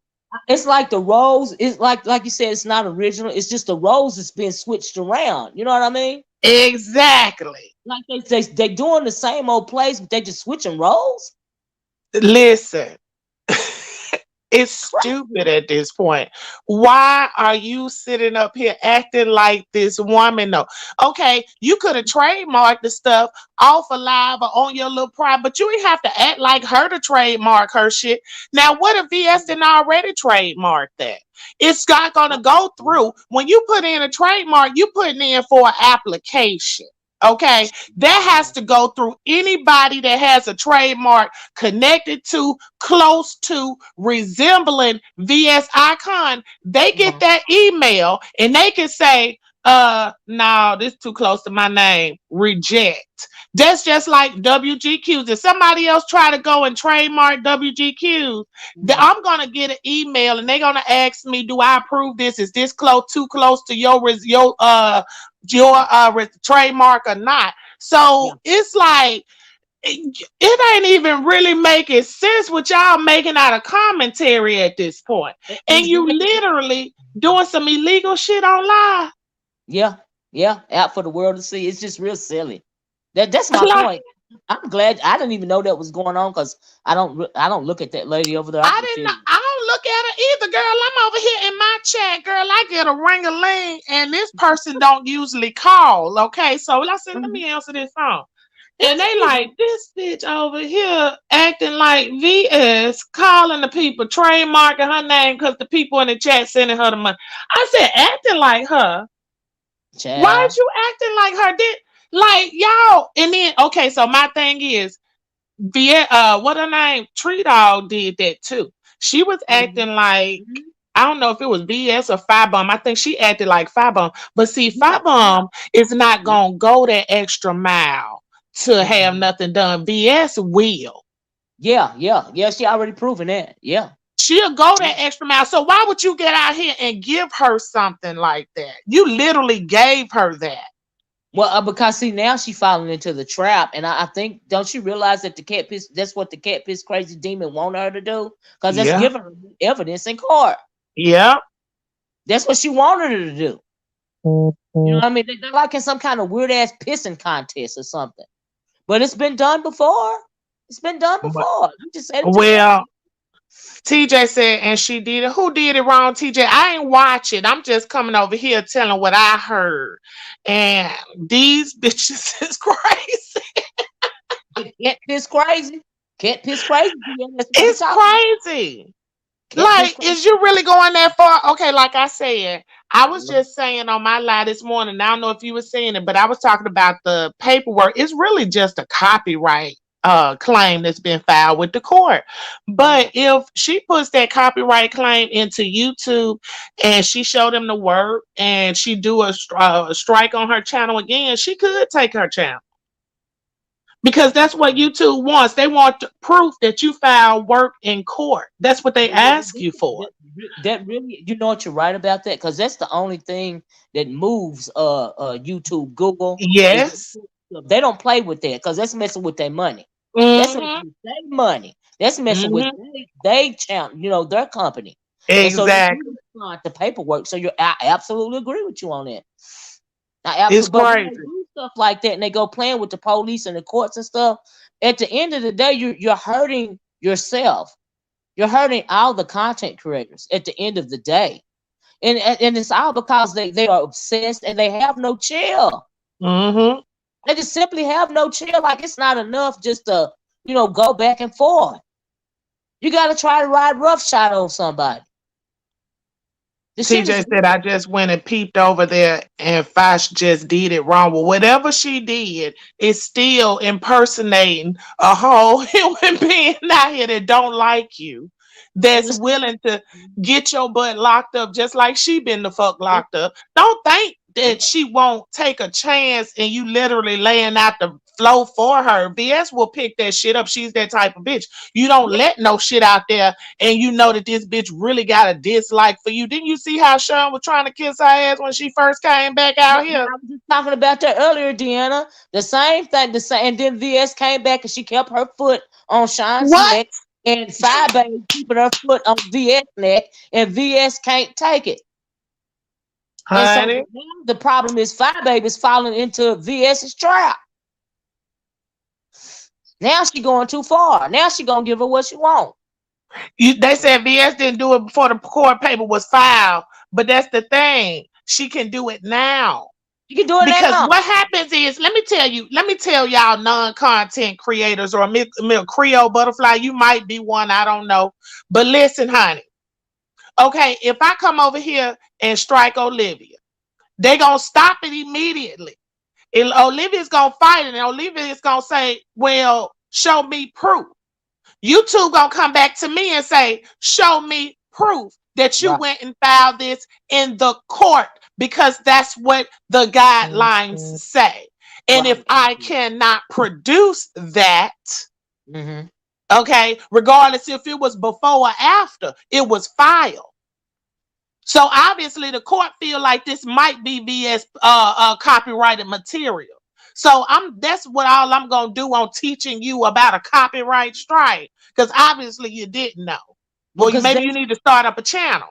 It's like the roles. It's like you said. It's not original. It's just the roles that's been switched around. You know what I mean? Exactly. Like they doing the same old plays, but they just switching roles. Listen. It's stupid Crazy. at this point. Why are you sitting up here acting like this woman? No. Okay, you could have trademarked the stuff off of live or on your little pride, but you ain't have to act like her to trademark her shit. Now, what if VS didn't already trademark that? It's not gonna go through. When you put in a trademark, you putting in for an application. Okay, that has to go through anybody that has a trademark connected to, close to, resembling VS Icon. They get that email and they can say, no, this too close to my name. Reject. That's just like WGQs. If somebody else try to go and trademark WGQs, I'm gonna get an email and they're gonna ask me, do I approve this? Is this too close to your trademark or not? Yeah. So it's like it ain't even really making sense what y'all making out of commentary at this point. And you Exactly. literally doing some illegal shit online. Yeah. Yeah. Out for the world to see. It's just real silly. That's my Like, point. I'm glad I didn't even know that was going on because I don't look at that lady over there. I I can didn't tell know. you. I don't look at her either, girl. I'm over here in my chat, girl. I get a ring a ling, and this person don't usually call. Okay, so I said, let Mhm. me answer this phone. And It's, they it's like this bitch over here acting like VS, calling the people, trademarking her name because the people in the chat sending her the money. I said, acting like her. Why child. is you acting like her? Did like y'all? And then okay, so my thing is, what her name? Tree Dog did that too. She was Mhm. acting like Mhm. I don't know if it was BS or Firebomb. I think she acted like Firebomb. But see, Yeah. Yeah. Firebomb is not Yeah. gonna go that extra mile to have Mhm. nothing done. VS will. Yeah, yeah, yeah. She already proven that. Yeah. She'll go that extra mile. So why would you get out here and give her something like that? You literally gave her that. Well, because see now she falling into the trap, and I think don't you realize that the cat piss? That's what the cat piss crazy demon want her to do, because that's Yeah. giving her evidence in court. Yeah. That's what she wanted her to do. You know Mhm. what I mean? They're like in some kind of weird ass pissing contest or something. But it's been done before. It's been done before. You just said it yourself. Well, TJ said, and she did it. Who did it wrong, TJ? I ain't watch it. I'm just coming over here telling what I heard. And these bitches is crazy. Cat piss crazy. Cat piss crazy. Yeah, that's what they It's talking about. crazy. Cat piss Like, crazy. is you really going that far? Okay, like I said, I was just saying on my live this morning. I don't know if you were saying it, but I was talking about the paperwork. It's really just a copyright claim that's been filed with the court. Yeah. But if she puts that copyright claim into YouTube and she showed them the work and she do a strike on her channel again, she could take her channel. Because that's what YouTube wants. They want proof that you filed work in court. That's what they ask you for. That really, you know what, you're right about that, because that's the only thing that moves YouTube, Google is Yes. they don't play with that because that's messing with their money. That's messing Mm-hmm. with their money. That's messing with Mm-hmm. they channel, their company. And so they do Exactly. respond to paperwork. So I absolutely agree with you on that. I It's absolutely, but when they crazy. do stuff like that and they go playing with the police and the courts and stuff, at the end of the day, you're hurting yourself. You're hurting all the content creators at the end of the day. And it's all because they are obsessed and they have no chill. Mm-hmm. They just simply have no chill. Like it's not enough just to, go back and forth. You gotta try to ride roughshod on somebody. The shit is TJ said, I just went and peeped over there and Fosh just did it wrong. Well, whatever she did is still impersonating a whole human being out here that don't like you, that's willing to get your butt locked up just like she been the fuck locked up. Don't think that she won't take a chance and you literally laying out the flow for her. BS will pick that shit up. She's that type of bitch. You don't let no shit out there and you know that this bitch really got a dislike for you. Didn't you see how Sean was trying to kiss her ass when she first came back out But here? I was just talking about that earlier, Deanna. The same thing, and then VS came back and she kept her foot on Sean's What? neck, and Five Baby keeping her foot on VS neck, and VS can't take it. And so Honey, now the problem is Five Baby's falling into VS's trap. Now she going too far. Now she gonna give her what she want. they said VS didn't do it before the court paper was filed, but that's the thing. She can do it now. You can do it Because now. what happens is, let me tell y'all non-content creators or Creole butterfly, you might be one, I don't know. But listen, honey. Okay, if I come over here and strike Olivia, they gonna stop it immediately. And Olivia's gonna fight it, and Olivia's gonna say, well, show me proof. You two gonna come back to me and say, show me proof that you Right. went and filed this in the court because that's what the guidelines say. And if Right. I cannot produce that, Mm-hmm. okay, regardless if it was before or after, it was filed. So obviously the court feel like this might be BS copyrighted material. So that's what all I'm gonna do on teaching you about a copyright strike. Because obviously you didn't know. Well, Because maybe you need to start up a channel.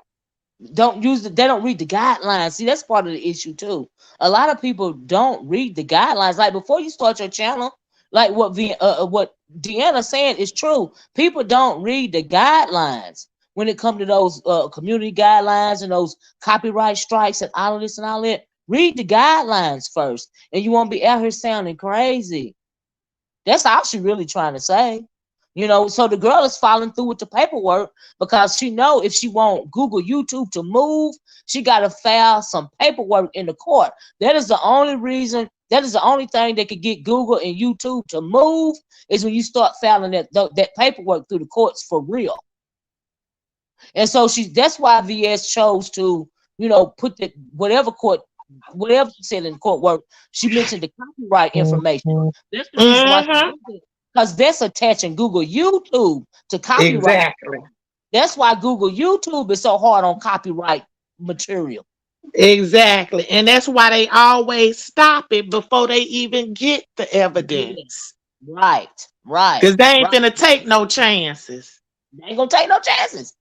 they don't read the guidelines. See, that's part of the issue too. A lot of people don't read the guidelines. Like before you start your channel, like what Deanna saying is true. People don't read the guidelines when it comes to those community guidelines and those copyright strikes and all of this and all that. Read the guidelines first, and you won't be out here sounding crazy. That's all she really trying to say. So the girl is following through with the paperwork because she know if she want Google, YouTube to move, she got to file some paperwork in the court. That is the only reason. That is the only thing that could get Google and YouTube to move is when you start filing that paperwork through the courts for real. And so that's why VS chose to, put the whatever court whatever she said in the court work, she mentioned the copyright information. That's the reason why she Mm-hmm. did it. Because that's attaching Google YouTube to copyright. Exactly. That's why Google YouTube is so hard on copyright material. Exactly. And that's why they always stop it before they even get the Yeah. evidence. Right, right, Because they ain't right. finna take no chances. They ain't gonna take no chances.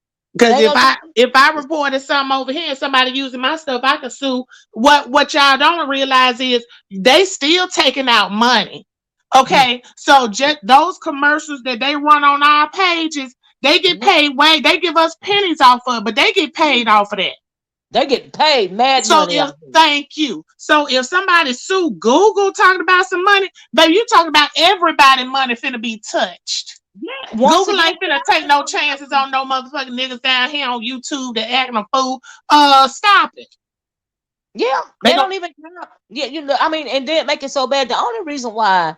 They Because ain't if gonna take I no if I chances. reported something over here and somebody using my stuff, I could sue. What y'all don't realize is they still taking out money. Yeah, Okay, so just those commercials that they run on our pages, they get yeah, paid way. They give us pennies off of it, but they get yeah. paid off of that. They get paid mad So money if out here. thank you. So if somebody sue Google talking about some money, baby, you talking about everybody money finna be touched. Yeah, once Google again, ain't finna take no chances on no motherfucking niggas down here on YouTube that acting a fool. Stop it. yeah, They they go don't even care. Yeah, I mean, and then make it so bad. The only reason why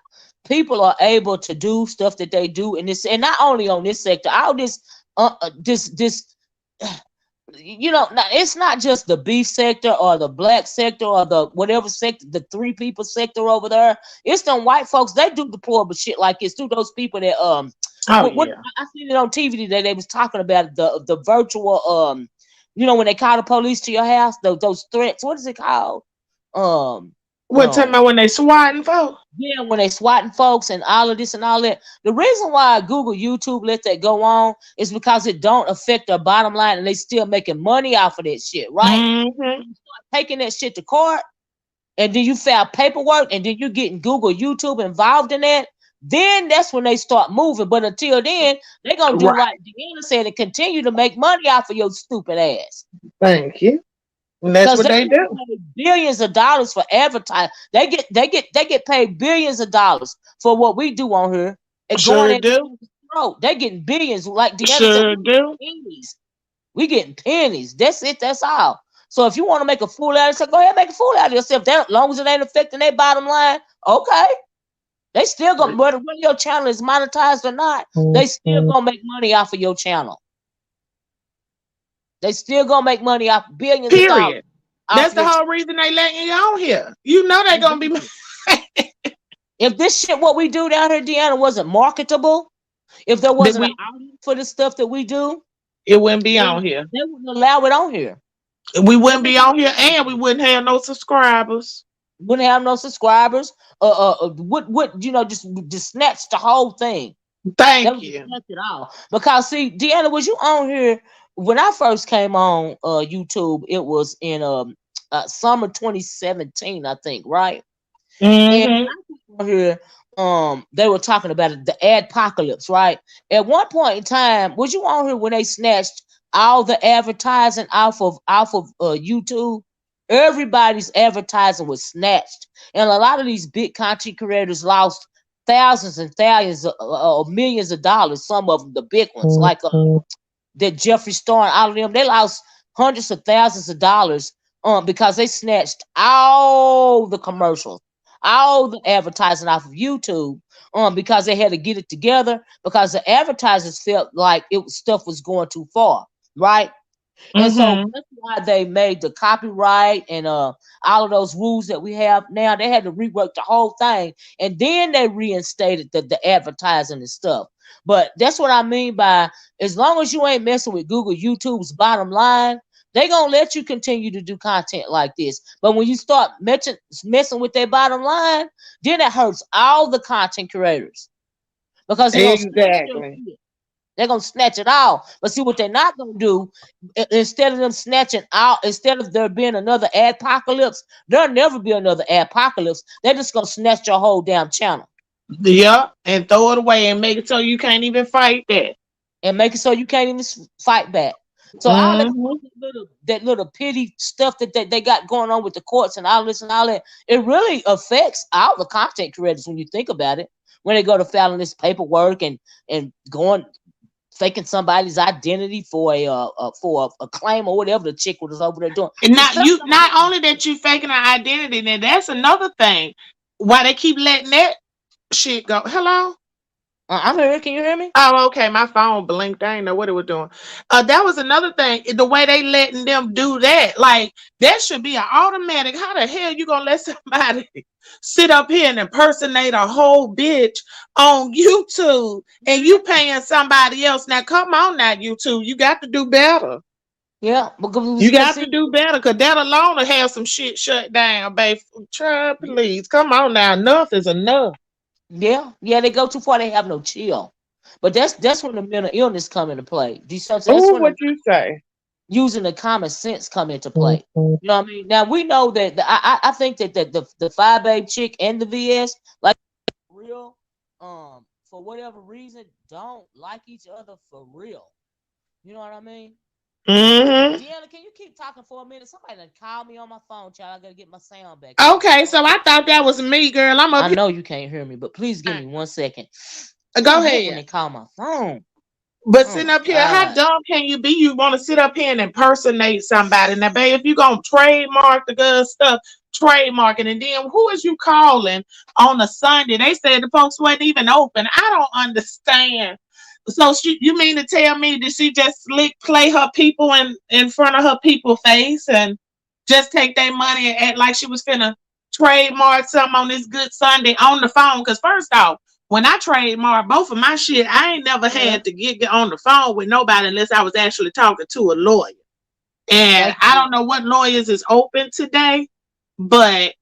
people are able to do stuff that they do in this, and not only on this sector, all this, this, it's not just the beef sector or the black sector or the whatever sector, the three people sector over there. It's them white folks. They do deplorable shit like this. To those people that oh what yeah. I seen it on TV today. They was talking about the virtual when they call the police to your house, those threats. What is it called? Um, What talking um, about when they swatting folks? yeah, when they swatting folks and all of this and all that. The reason why Google, YouTube let that go on is because it don't affect their bottom line, and they still making money off of that shit, right? Mm-hmm. When you start taking that shit to court, and then you file paperwork, and then you getting Google, YouTube involved in that, then that's when they start moving. But until then, they're gonna do Right. like Deanna said and continue to make money off of your stupid ass. Thank you. And that's Because what they they get do. paid billions of dollars for advertising. They get paid billions of dollars for what we do on here and going Sure in do. the throat. They getting billions. Like Deanna said, Sure we getting do. pennies. We getting pennies. That's it. That's all. So if you want to make a fool out of yourself, go ahead and make a fool out of yourself. That, as long as it ain't affecting their bottom line, okay. They still gonna, whether your channel is monetized or not, they still gonna make money off of your channel. They still gonna make money off billions of dollars Period. off That's the your whole reason they letting you on here. You know they gonna be channel. If this shit, what we do down here, Deanna, wasn't marketable, if there that wasn't an we audience for the stuff that we do, it wouldn't be they, on here. they wouldn't allow it on here. We They wouldn't be wouldn't on allow here it on and we here. wouldn't have no subscribers. Wouldn't have no subscribers. Would just snatch the whole thing. That Thank was just you. snatch it all. Because see, Deanna, was you on here when I first came on YouTube? It was in summer 2017, I think, right? And when Mm-hmm. I came on here, they were talking about it, the adpocalypse, right? At one point in time, was you on here when they snatched all the advertising off of YouTube? Everybody's advertising was snatched, and a lot of these big content creators lost thousands and thousands of millions of dollars. Some of them, the big ones, like that Jeffree Star and all of them, they lost hundreds of thousands of dollars because they snatched all the commercials, all the advertising off of YouTube because they had to get it together because the advertisers felt like stuff was going too far, right? And so Mm-hmm. that's why they made the copyright and all of those rules that we have now. They had to rework the whole thing, and then they reinstated the advertising and stuff. But that's what I mean by, as long as you ain't messing with Google, YouTube's bottom line, they gonna let you continue to do content like this. But when you start messing with their bottom line, then it hurts all the content creators because they're gonna snatch your Exactly. shit. They're gonna snatch it all. But see what they're not gonna do, instead of them snatching out, instead of there being another apocalypse, there'll never be another apocalypse. They're just gonna snatch your whole damn channel Yeah, and throw it away and make it so you can't even fight that. and make it so you can't even fight back. So all Mm-hmm. that little pity stuff that they got going on with the courts and all this and all that, it really affects all the content creators when you think about it. When they go to filing this paperwork and going faking somebody's identity for a claim or whatever the chick was over there doing. And The not stuff you don't not happen. only that you faking an identity, then that's another thing. Why they keep letting that shit go. Hello? I'm here. Can you hear me? Oh, okay. My phone blinked. I didn't know what it was doing. That was another thing. The way they letting them do that, like that should be an automatic. How the hell you gonna let somebody sit up here and impersonate a whole bitch on YouTube and you paying somebody else? Now come on now, YouTube. You got to do better. Yeah, You because got to see, do better because that alone will have some shit shut down, babe. Try, please. Come on now. Enough is enough. yeah, yeah, they go too far. They have no chill. But that's when the mental illness come into play. That's Oh, when what you say? using the common sense come into play. Mhm. You know what I mean? Now we know that I think that the five babe chick and the VS like real for whatever reason don't like each other for real. You know what I mean? Mm-hmm. Deanna, can you keep talking for a minute? Somebody done called me on my phone, child. I gotta get my sound back on. Okay, so I thought that was me, girl. I'm up I here. know you can't hear me, but please give me 1 second. I Go hate when ahead. they call my phone. But Oh sitting my up here, how god. dumb can you be? You want to sit up here and impersonate somebody. Now, babe, if you going to trademark the good stuff, trademark it. And then who is you calling on a Sunday? They said the folks wasn't even open. I don't understand. So you mean to tell me that she just slick play her people in front of her people face and just take their money and act like she was finna trademark something on this good Sunday on the phone? Because first off, when I trademark both of my shit, I ain't never Yeah. had to get on the phone with nobody unless I was actually talking to a lawyer. And Thank I you. don't know what lawyers is open today, but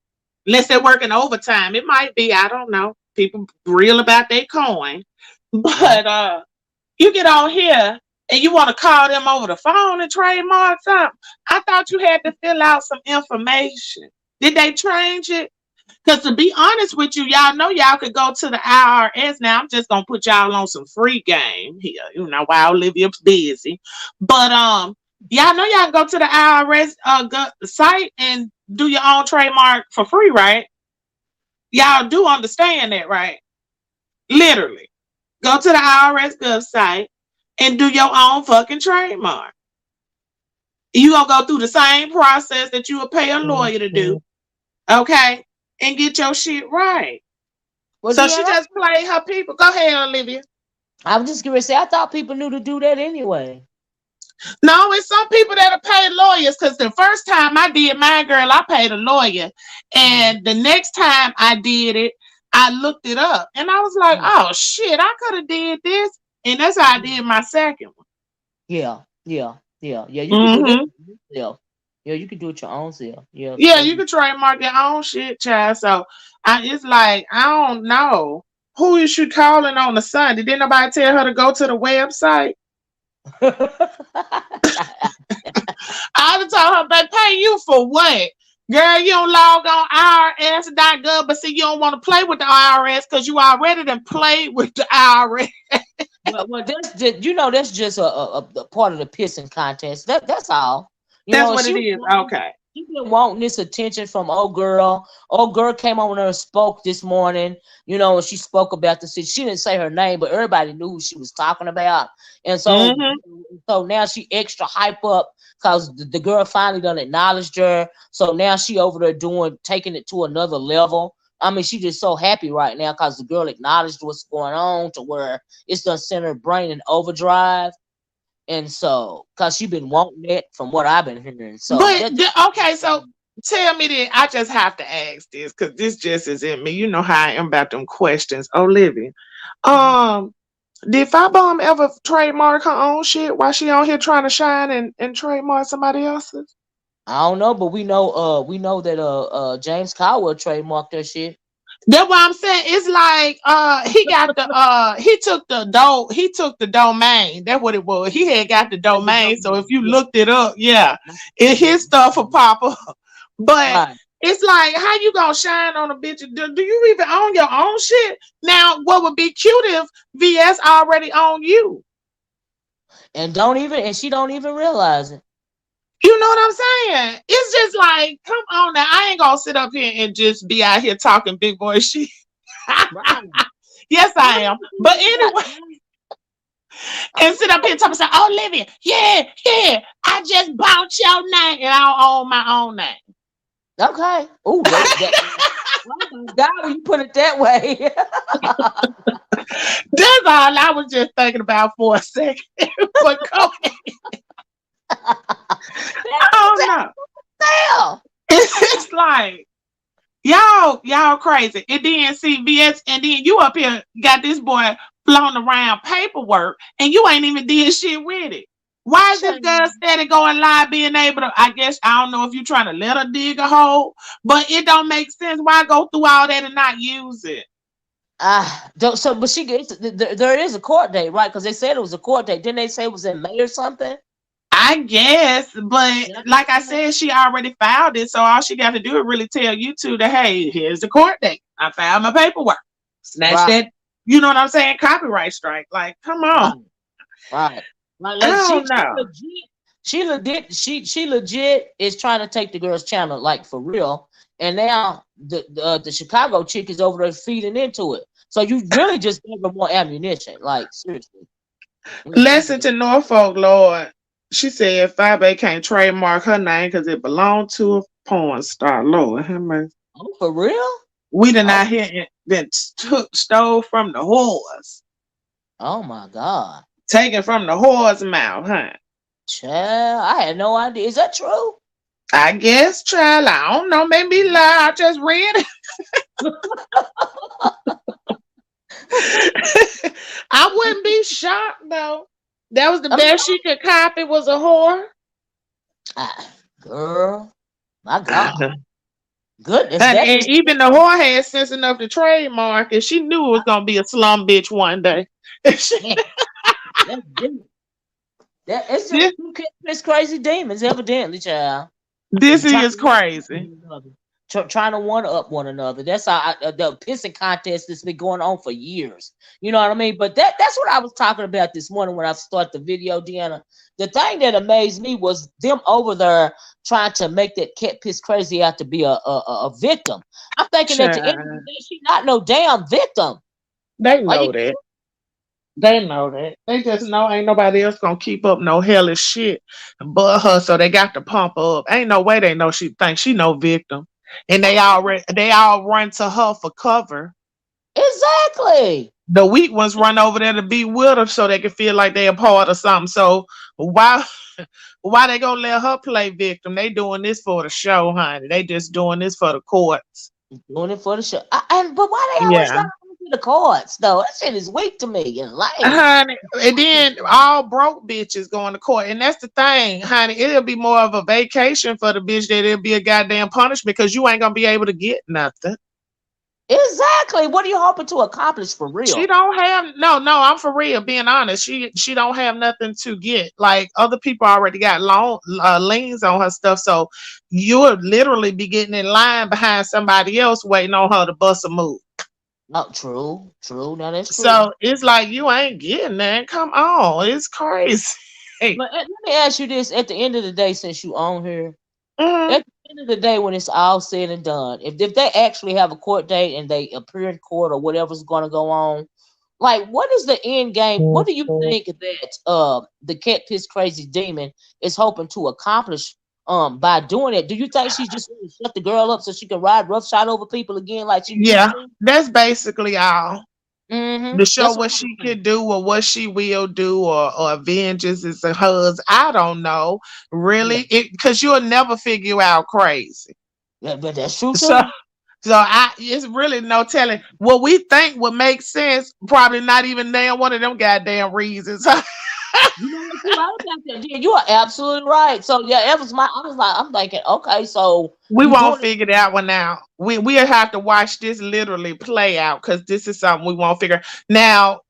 unless they're working overtime, it might be. I don't know. People real about their coin. Right. But you get on here and you want to call them over the phone and trademark something. I thought you had to fill out some information. Did they change it? Because to be honest with you, y'all know y'all could go to the IRS. Now I'm just gonna put y'all on some free game here, while Olivia's busy. But y'all know y'all can go to the IRS site and do your own trademark for free, right? Y'all do understand that, right? Literally. Go to the IRS website and do your own fucking trademark. You gonna go through the same process that you would pay a lawyer to do, okay? And get your shit right. Well, So she Deanna, just played her people. Go ahead, Olivia. I was just gonna say I thought people knew to do that anyway. No, it's some people that'll pay lawyers because the first time I did my girl, I paid a lawyer. Mm, And the next time I did it, I looked it up and I was like, mm, oh shit, I could have did this. And that's how I mm. did my second Yeah, yeah, yeah, yeah. You could do that one. yourself. Yeah, you could do it your own self. Yeah, Yeah, that'd you be can trademark your own shit, child. So it's like, I don't know. Who is she calling on the Sunday? Didn't nobody tell her to go to the website? I would tell her, they pay you for what? Girl, you don't log on IRS.gov, but see, you don't want to play with the IRS because you already done played with the IRS. well, that's just that's just a part of the pissing contest. That's all. That's And what it is. Okay. she been wanting this attention from old girl. Old girl came over there and spoke this morning. And she spoke about the city. She didn't say her name, but everybody knew who she was talking about. And Mm-hmm. so now she extra hype up because the girl finally done acknowledged her. So now she over there taking it to another level. I mean, she just so happy right now because the girl acknowledged what's going on to where it's done sent her brain in overdrive. And so, because she been wanting that from what I've been hearing. So But, that's okay, so tell me that. I just have to ask this because this just is in me. You know how I am about them questions. Olivia, um, did Firebomb ever trademark her own shit while she on here trying to shine and trademark somebody else's? I don't know, but we know that James Caldwell trademarked that shit. That's what I'm saying. It's like he got the he took the domain. That's what it was. He had got the That's the domain. So if domain. you Yeah. looked it up, yeah, That's his stuff will pop up. But right. it's like, how you gonna shine on a bitch? Do you even own your own shit? Now, what would be cute if VS already own you? And she don't even realize it. You know what I'm saying? It's just like, come on now. I ain't gonna sit up here and just be out here talking big boy shit. Right. Yes, I am. But anyway, Right. and sit up here talking about, oh, Olivia, yeah, yeah, I just bought your name and I don't own my own name. Okay. Oh, that. Oh my God, when you put it that way. That's all I was just thinking about for a second. But go ahead. Oh no. Damn. It's like y'all crazy. And then CVS, and then you up here got this boy flown around paperwork and you ain't even did shit with it. Why is this girl steady going live being able to? I guess I don't know if you're trying to let her dig a hole, but it don't make sense. Why go through all that and not use it? So, but she gets there is a court date, right? Because they said it was a court date. Didn't they say it was in May or something? I guess, but Did I like I May? said, she already filed it, so all she got to do is really tell you two that hey, here's the court date. I filed my paperwork. Snatch Right, that. You know what I'm saying? Copyright strike. Like, come on. right, right. I Like don't know. she legit is trying to take the girl's channel, like for real. And now the Chicago chick is over there feeding into it. So you really just gave her more ammunition. Like seriously. Lesson to Norfolk, Lord. She said Fabe can't trademark her name because it belonged to a porn star. Lord, how much? Oh, for real? We did Oh, not hear it been stole from the whores. oh my God. Taken from the whore's mouth, huh? Child, I had no idea. Is that true? I guess, child. I don't know. Maybe lie. I just read it. I wouldn't be shocked though. That was the I mean, best she could copy was a whore. girl, my God. Goodness, And, that and is even the whore had sense enough to trademark it. She knew it was gonna be a slum bitch one day. man, that's deep. That it's just this, two Miss crazy demons, evidently, child. this Trying is to one up crazy. one another. Trying to one up one another. That's how the pissing contest that's been going on for years. You know what I mean? But that's what I was talking about this morning when I started the video, Deanna. The thing that amazed me was them over there trying to make that cat piss crazy out to be a victim. I'm thinking at the end of the Child, day, she's not no damn victim. they Are you? know that. They know that. They just know ain't nobody else gonna keep up no hellish shit but her, so they got to pump her up. Ain't no way they know she thinks she no victim. And they all run to her for cover. Exactly. The weak ones run over there to be with her so they can feel like they a part of something. So why they gonna let her play victim? They doing this for the show, honey. They just doing this for the courts. Doing it for the show. But why they always Yeah. got to do the cards though? That shit is weak to me and lame. Honey, and then all broke bitches going to court. And that's the thing, honey. It'll be more of a vacation for the bitch that it'll be a goddamn punishment because you ain't gonna be able to get nothing. Exactly. What are you hoping to accomplish for She real? don't have no, I'm for real, being honest. She don't have nothing to get. Like other people already got liens on her stuff. So you'll literally be getting in line behind somebody else waiting on her to bust a move. No, true, true. Now that's true. So it's like you ain't getting that. Come on. It's crazy. Let me ask you this: at the end of the day, since you own her, Mhm. at the end of the day, when it's all said and done, if they actually have a court date and they appear in court or whatever's going to go on, like what is the end game? What do you think that the cat piss crazy demon is hoping to accomplish by doing it? Do you think she's just going to shut the girl up so she can ride roughshod over people again like she used Yeah, to? that's basically all. To show That's what what I was she saying. could do or what she will do or vengeance is hers. I don't know. Yeah, Really. It because you'll never figure out crazy. yeah, but that's true So too. so I it's really no telling. What we think would make sense, probably not even damn one of them goddamn reasons. You know what? You're right about that. Yeah, you are absolutely right. So yeah, that was my. I was like, I'm thinking, okay, so We you won't doing it? figure that one out. We'll have to watch this literally play out because this is something we won't figure. Now,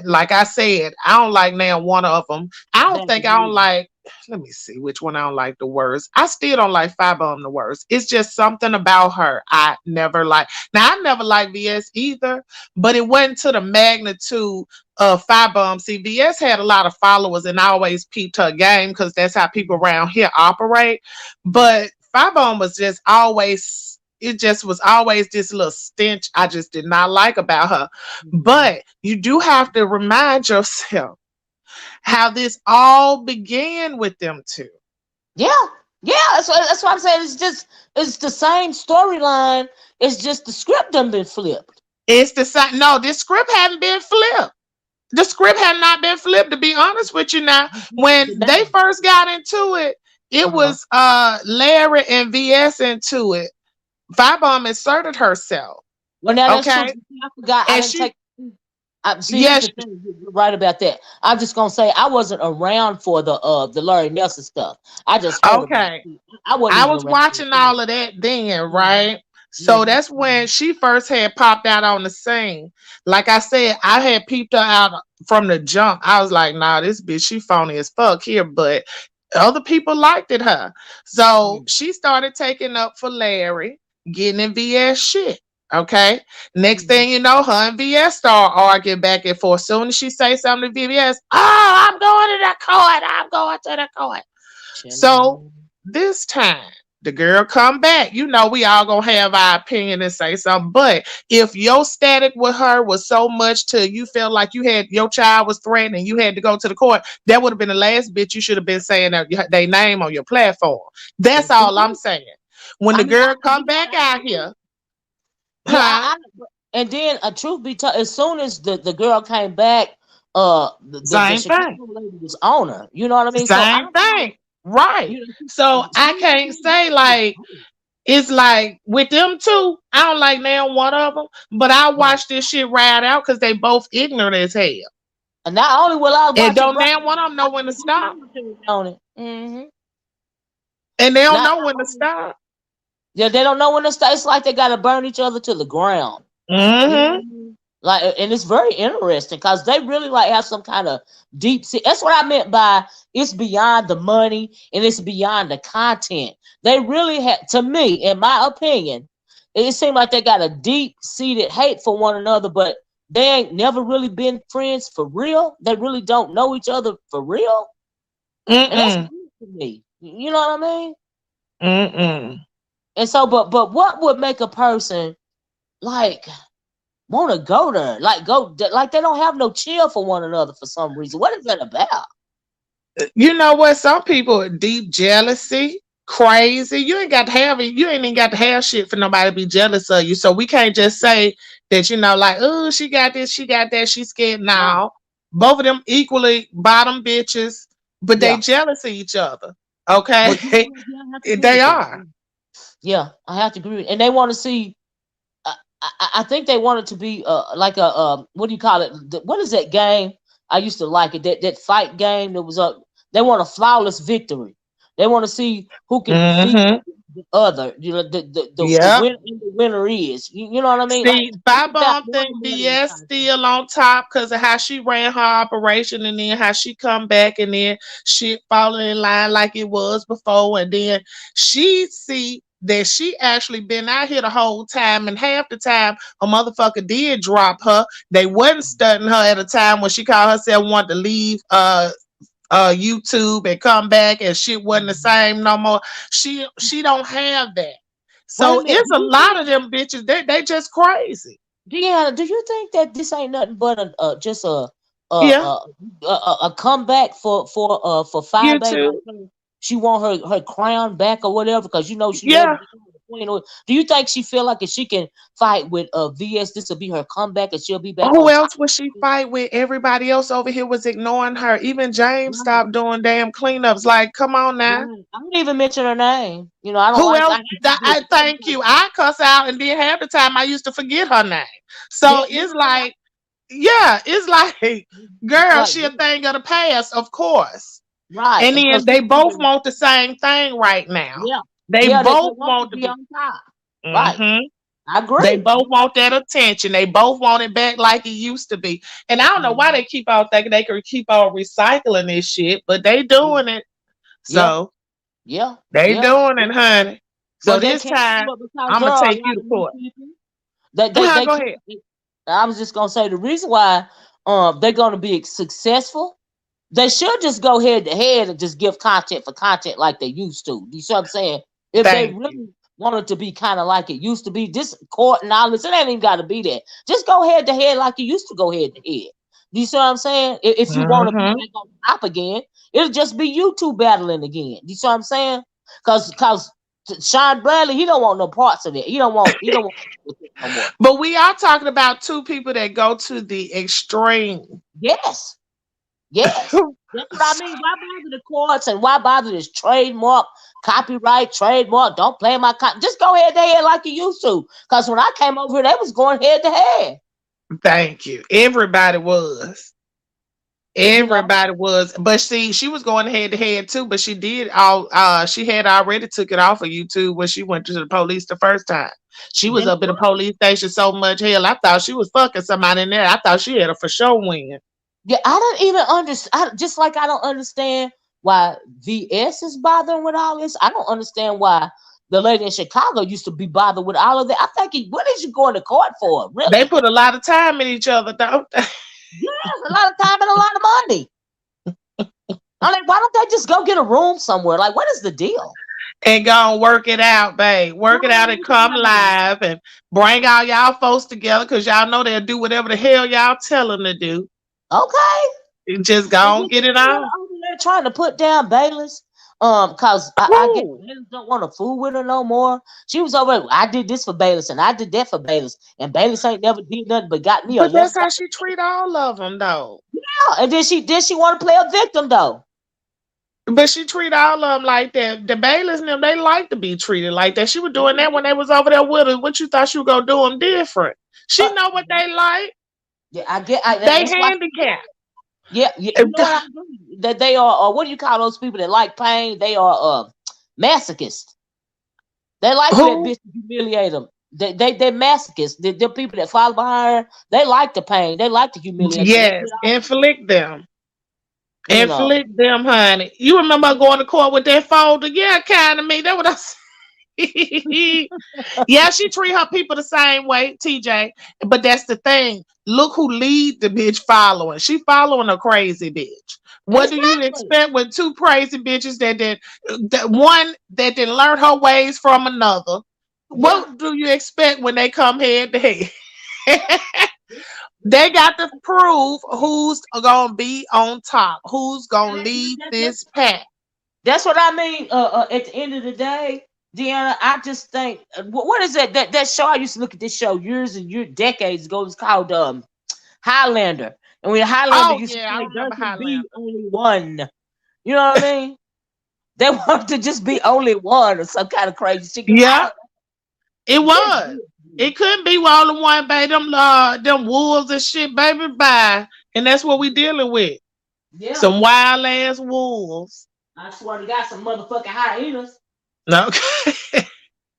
like I said, I don't like now one of them. I don't Back think I don't again. like. Let me see which one I don't like the worst. I still don't like Five of them the worst. It's just something about her I never like. Now I never liked VS either, but it wasn't to the magnitude of Five. See, VS had a lot of followers and I always peeped her game because that's how people around here operate. But Firebomb was just always, it just was always this little stench I just did not like about her. Mhm. But you do have to remind yourself how this all began with them two. Yeah, yeah. That's what I'm saying. It's the same storyline. It's just the script done been flipped. It's the same. No, this script hadn't been flipped. The script had not been flipped, to be honest with you. Now, when they first got into it, it Uh-huh. was Larry and VS into it. Vibom inserted herself. Well, now that's true. Okay. I forgot. I And didn't she, take. See, here's the yes, thing. You're right about that. I'm just gonna say I wasn't around for the Larry Nelson stuff. I just heard about okay. it. I wasn't I even was around for watching it. all of that then, Mm-hmm. right? So Mm-hmm. that's when she first had popped out on the scene. Like I said, I had peeped her out from the jump. I was like, nah, this bitch, she phony as fuck here. But other people liked it her. So Mm-hmm. she started taking up for Larry, getting in VS shit. Okay. Next Mm-hmm. thing you know, her and VS start arguing back and forth. Soon as she say something to VS, oh, I'm going to the court. I'm going to the court. So Child. this time, the girl come back. You know, we all gonna have our opinion and say something. But if your static with her was so much to you felt like you had your child was threatened and you had to go to the court, that would have been the last bitch you should have been saying they name on your platform. That's That's true. all I'm saying. When the I mean, girl come back out here, yeah, huh? and then truth be told, as soon as the girl came back, the Same Chicago thing. lady was on her. You know what I mean? So I Same don't know. thing. Right. You know, So I she can't say like it's like with them two, I don't like now one of them, but I right. watch this shit ride out because they both ignorant as hell. And not only will I And watch it don't right, now one of them I know when to got a stop. commentary on it. Mm-hmm. And they don't Not know when to only, stop. yeah, they don't know when to start. It's like they gotta burn each other to the ground. You know what Mm-hmm. I mean? Like, and it's very interesting because they really like have some kind of deep. That's what I meant by it's beyond the money and it's beyond the content. They really have, to me, in my opinion, it seemed like they got a deep seated hate for one another, but they ain't never really been friends for real. They really don't know each other for real, and that's Mm-mm. weird to me. You know what I mean? Mm-mm. And so, but what would make a person like want to go there, like like they don't have no chill for one another for some reason? What is that about? You know what? Some people are deep jealousy, crazy. You ain't got to have it. You ain't even got to have shit for nobody to be jealous of you. So we can't just say that, like, oh, she got this, she got that, she's scared. Right. Now, both of them equally bottom bitches, but they Yeah. jealous of each other. Okay. Well, you know what? Yeah, I have to agree They with that. are. Yeah, I have to agree. And they want to see. I think they want it to be like a what do you call it? What is that game? I used to like it. That fight game that was up. They want a flawless victory. They want to see who can defeat Mm-hmm. the other. You know, the Yep. winner and the winner is. You know what I mean? Like See, it's about Bobon more think money than BS content. still on top because of how she ran her operation and then how she come back and then shit falling in line like it was before. And then she see that she actually been out here the whole time and half the time a motherfucker did drop her. They wasn't studying her at a time when she called herself wanted to leave YouTube and come back and shit wasn't the Mhm. same no more. She don't have that. Wait a So minute. it's a lot of them bitches. They just crazy. Deanna, do you think that this ain't nothing but just Yeah, a comeback for Fire Baby? YouTube. Like she want her crown back or whatever because you know she never Yeah. became the queen. Do you think she feel like if she can fight with VS, this will be her comeback and she'll be back Who on top? else would she fight with? Everybody else over here was ignoring her. Even James Right, stopped doing damn cleanups. Like, come on now. right. I don't even mention her name. You know, I don't Who like. I else? hate to do it. I thank you. I cuss out, and then half the time I used to forget her name. Yeah, So yeah, it's like, yeah, it's like, girl, like she a yeah, thing of the past, of course. right. And then Because they people both do. want the same thing right now. Yeah, They yeah. They both want to want to be be. on top. Right. hmm I They agree. both want that attention. They both want it back like it used to be. And I don't know why Mhm. they keep on thinking they can keep on recycling this shit, but they Yeah, doing it. yeah, So yeah, they yeah. doing it, honey. So But they this can't time do it because I'm there gonna are a take you lot to of new court. people. They Go can't. ahead. I was just gonna say the reason why they're gonna be successful. They should just go head to head and just give content for content like they used to. You see what I'm saying? If they Thank you. really wanted to be kind of like it used to be, this court and all this, it ain't even got to be that. Just go head to head like you used to go head to head. Do you see what I'm saying? If you want to be Mm-hmm. back on top again, it'll just be you two battling again. Do you see what I'm saying? Cause Sean Bradley, he don't want no parts of it. He don't want no more. But we are talking about two people that go to the extreme. Yes. Yes. That's what I mean. Why bother the courts and why bother this trademark, copyright, trademark? Don't play my just go head to head like you used to. Because when I came over here, they was going head to head. Thank you. Everybody was. You know? Everybody was. But see, she was going head to head too, but she had already took it off of YouTube when she went to the police the first time. She was That's up in the right. police station so much hell. I thought she was fucking somebody in there. I thought she had a for sure win. Yeah, I don't even understand. Just like I don't understand why VS is bothering with all this. I don't understand why the lady in Chicago used to be bothered with all of that. I think, what is you going to court for? They Really? put a lot of time in each other, don't they? Yes, a lot of time and a lot of money. I'm like, why don't they just go get a room somewhere? Like, what is the deal? And go and work it out, babe. Work it out and come Right. live and bring all y'all folks together because y'all know they'll do whatever the hell y'all tell them to do. Okay. You just And go and then get you it see her on. over there trying to put down Bayless. Cause I guess Who? Bayless don't want to fool with her no more. She was over there, I did this for Bayless and I did that for Bayless. And Bayless ain't never did nothing but got me a But left that's side. how she treat all of them, though. And then she want to play a victim though. But she treat all of them like that. The Bailiffs and them, they like to be treated like that. She was doing that when they was over there with her. What you thought she was gonna do them different? She Uh, know what they like. yeah, They that's why. handicapped. Yeah, yeah, you know what I mean? That they are, what do you call those people that like pain? They are masochists. They like for that Who? bitch to humiliate them. They're masochists. They're people that follow behind her. They like the pain. They like the humiliation. They Yes, get out, inflict them. you know. Inflict them, honey. You remember going to court with that folder? Yeah, kind of me. That what I said. Yeah, she treat her people the same way, TJ. But that's the thing. Look who lead the bitch following. She following a crazy bitch. What do you Exactly. expect with two crazy bitches that one that didn't learn her ways from another? Yeah. What do you expect when they come head to head? Yeah. They got to prove who's gonna be on top, who's And gonna lead this pack. that's what I mean. At the end of the day, Deanna, I just think, what is that show? I used to look at this show years and years, decades ago. It was called Highlander. And when Highlander Oh used to yeah, I say there remember can be Highlander. only one. You know what I mean? They want to just be only one or some kind of crazy shit. Cause I Yeah, don't it just was. do it. It couldn't be all in one, baby. Them wolves and shit, baby. Bye. And that's what we dealing with. Yeah. Some wild ass wolves. I swear to God, some motherfucking hyenas. No,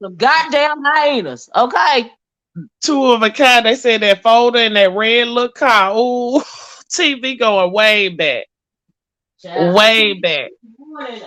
Some goddamn hyenas. Okay. two of a kind. They said that folder and that red little car. Ooh, TV going way back, Child, I tell way you, back. this morning,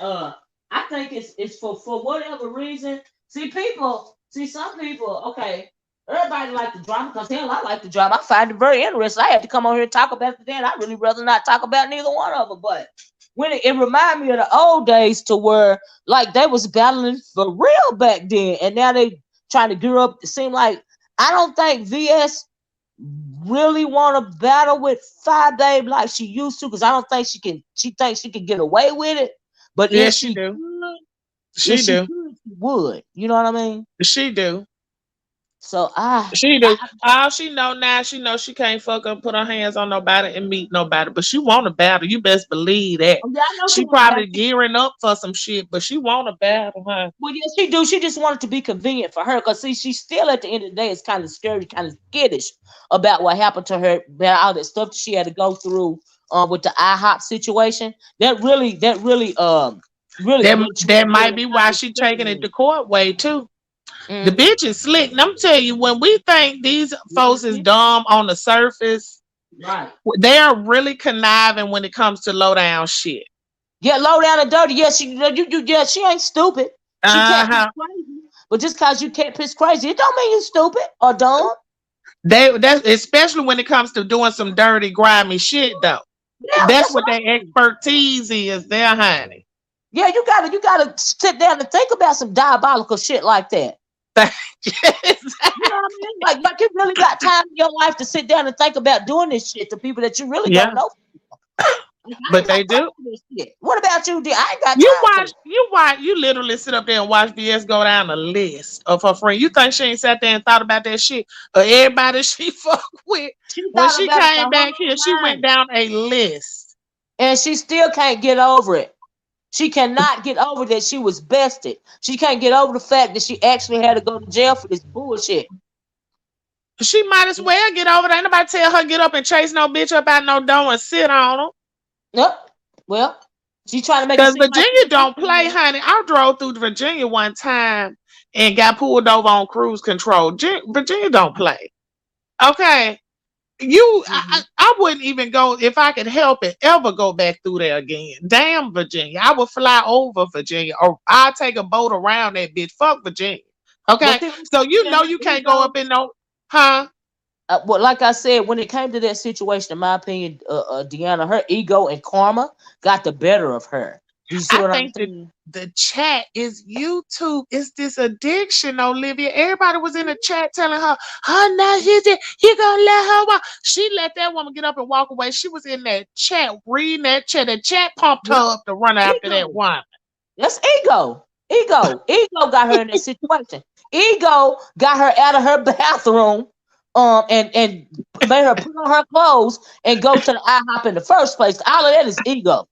I think it's for whatever reason. See some people, okay, everybody like the drama because hell, I like the drama. I find it very interesting. I had to come on here and talk about it today, and I really rather not talk about neither one of them. But when it reminded me of the old days to where like they was battling for real back then, and now they trying to gear up. It seem like I don't think VS really want to battle with Fire Babe like she used to because I don't think she can. She thinks she can get away with it, but Yeah, she do. if She she do. could, she would. You know what I mean? She do. So She do. All she know now, she know she can't fuck up, put her hands on nobody and meet nobody. But she want to battle. You best believe that. yeah, I know she She want to battle. probably gearing up for some shit, but she want to battle, huh? Well, yes, she do. She just wanted to be convenient for her because see, she's still at the end of the day is kind of scary, kind of skittish about what happened to her, about all that stuff that she had to go through with the IHOP situation. Really That really that made might her be kind why of she taking it scary. the court way too. The Mm-hmm. bitch is slick. And I'm telling you, when we think these folks is dumb on the surface, Right. they are really conniving when it comes to low down shit. Yeah, low down and dirty. Yeah, yeah, she ain't stupid. She can't piss Uh-huh. crazy. But just cause you can't piss crazy, it don't mean you stupid or dumb. That's especially when it comes to doing some dirty, grimy shit though. Yeah, That's that's what what their I mean. expertise is there, honey. Yeah, you gotta sit down and think about some diabolical shit like that. You know what I mean? Like you really got time in your life to sit down and think about doing this shit to people that you really Yeah. don't know. Like, I But ain't got they time do. for this shit. What about you, dear? I ain't got You time for watch, it. you literally sit up there and watch BS go down the list of her friends. You think she ain't sat there and thought about that shit or everybody she fucked with? She When thought she about it the came back whole here, she went time. down a list. And she still can't get over it. She cannot get over that she was bested. She can't get over the fact that she actually had to go to jail for this bullshit. She might as well get over there. Ain't nobody tell her get up and chase no bitch up out no door and sit on them. Yep. Well, she trying to make it Because seem like she Virginia was don't victim play, here. honey. I drove through Virginia one time and got pulled over on cruise control. Virginia don't play. Okay. I wouldn't even go if I could help it, ever go back through there again. Damn Virginia. I would fly over Virginia or I'll take a boat around that bitch. Fuck Virginia. But Okay. see, So you her know you can't go ego. up in no, huh? Well, like I said, when it came to that situation, in my opinion, Deanna, her ego and karma got the better of her. Do you see I what I'm think that saying? the chat is YouTube. It's this addiction, Olivia. Everybody was in the chat telling her, "Oh, no, you gonna let her walk." She let that woman get up and walk away. She was in that chat, reading that chat. The chat pumped Yep. her up to run after that Ego. woman. That's ego. Ego got her in that situation. Ego got her out of her bathroom, and made her put on her clothes and go to the IHOP in the first place. All of that is ego.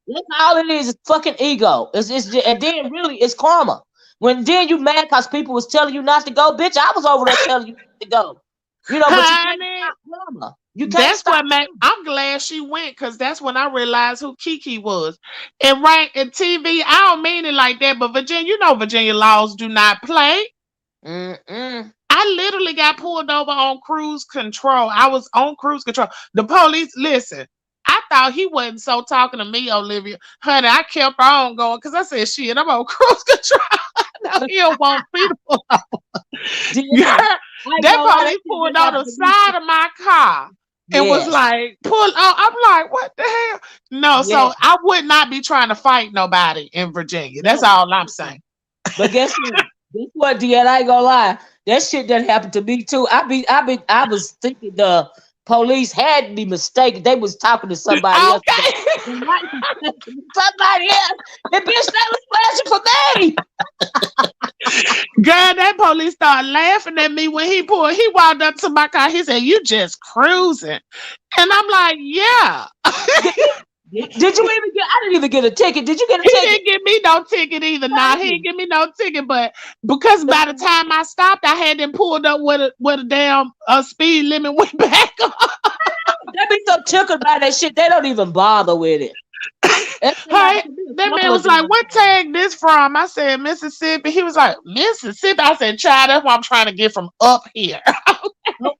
That's all it is fucking ego. And then really it's karma. When then you mad because people was telling you not to go, bitch. I was over there telling you not to go. But you can't Honey, stop karma. You can't that's stop what made. karma. I'm glad she went because that's when I realized who Kiki was. And right in TV, I don't mean it like that, but Virginia, you know, Virginia laws do not play. Mm-mm. I literally got pulled over on cruise control. I was on cruise control. The police, listen, I thought he wasn't so talking to me, Olivia. Honey, I kept on going because I said, shit, I'm on cruise control. No, he don't want me to pull over. Deanna, Girl, I ain't that gonna lie, that police shit pulled just on the happened to me too. side of my car and was Yes. like, pull on. I'm like, what the hell? No, so Yes. I would not be trying to fight nobody in Virginia. That's No. all I'm Mm-mm. saying. But guess what? Guess what, Deanna? I ain't gonna lie. That shit that happened to me too. I was thinking the police had me mistaken. They was talking to somebody else. Okay. The license plate was somebody else. The bitch that was flashing for me. Girl, that police started laughing at me when he pulled. He walked up to my car. He said, "You just cruising," and I'm like, "Yeah." Did, did you even get? I didn't even get a ticket. Did you get a He ticket? didn't give me no ticket either. Nah, Thank he didn't you. give me no ticket. But because by the time I stopped, I had them pulled up with a damn speed limit went back on. They be so tickled by that shit. They don't even bother with it. That shit Hey, happened to me a that man couple of was like, damn "What times. tag this from?" I said, "Mississippi." He was like, "Mississippi." I said, "Child, that's what I'm trying to get from up here." No,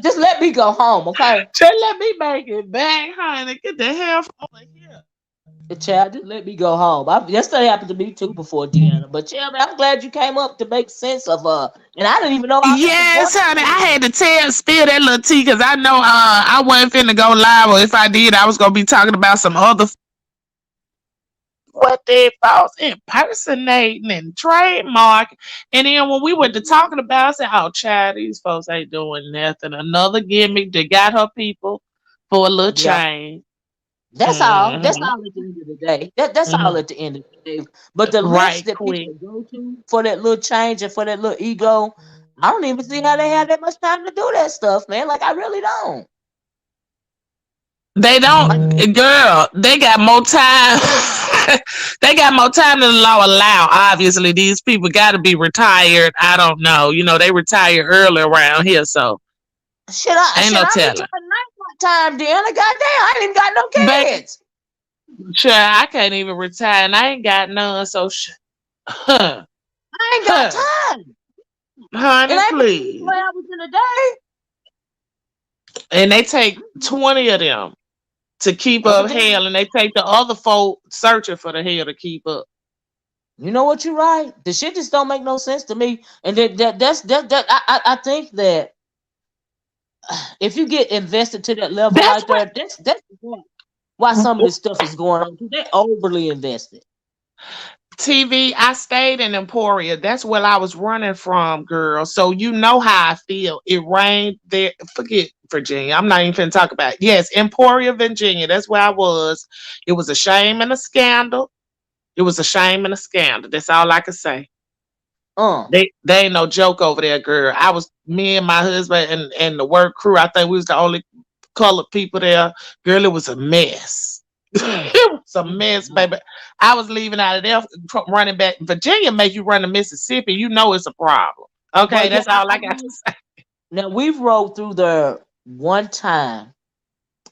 just let me go home, okay? Just let me make it back, honey. Get the hell from over here. Child, just let me go home. Yesterday happened to me too before Deanna. But yeah, man, I'm glad you came up to make sense of and I didn't even know all this was going Yes, honey. I on. had to spill that little tea because I know I wasn't finna go live, or if I did, I was gonna be talking about some other what they false impersonating and trademark. And then when we went to talking about, I said, "Oh, child, these folks ain't doing nothing. Another gimmick that got her people for a little Yeah. change." That's all. That's Mhm. all at the end of the day. That's all Mhm. at the end of the day. But the lengths Right, that quick. people go to for that little change and for that little ego, I don't even see how they have that much time to do that stuff, man. Like I really don't. They Like don't, girl. They got more time. They got more time than the law allow. Obviously, these people got to be retired. I don't know. You know, they retire early around here, so ain't shit, no I telling. returned night time, Deanna. Goddamn, I ain't even got no Baby, kids. sure, I can't even retire, and I ain't got none. So, huh, I ain't got huh, time. It honey, ain't but please. 24 hours in a day. And they take 20 of them to keep I'm up gonna tell you. hell, and they take the other folk searching for the hell to keep up. You know what you're right. The shit just don't make no sense to me. And I think that if you get invested to that level That's right what there, that's why some of this stuff is going on. They're overly invested. TV, I stayed in Emporia. That's where I was running from, girl. So you know how I feel. It rained there. Forget Virginia. I'm not even finna talk about it. Yes, Emporia, Virginia. That's where I was. It was a shame and a scandal. It was a shame and a scandal. That's all I could say. Uh, They ain't no joke over there, girl. I was me and my husband and the work crew. I think we was the only colored people there. Girl, it was a mess. mm, It was a mm, mess, mm. baby. I was leaving out of there, running back. Virginia make you run to Mississippi. You know it's a problem. Okay, But yeah, that's all I I got to know. say. Now we've rode through there one time,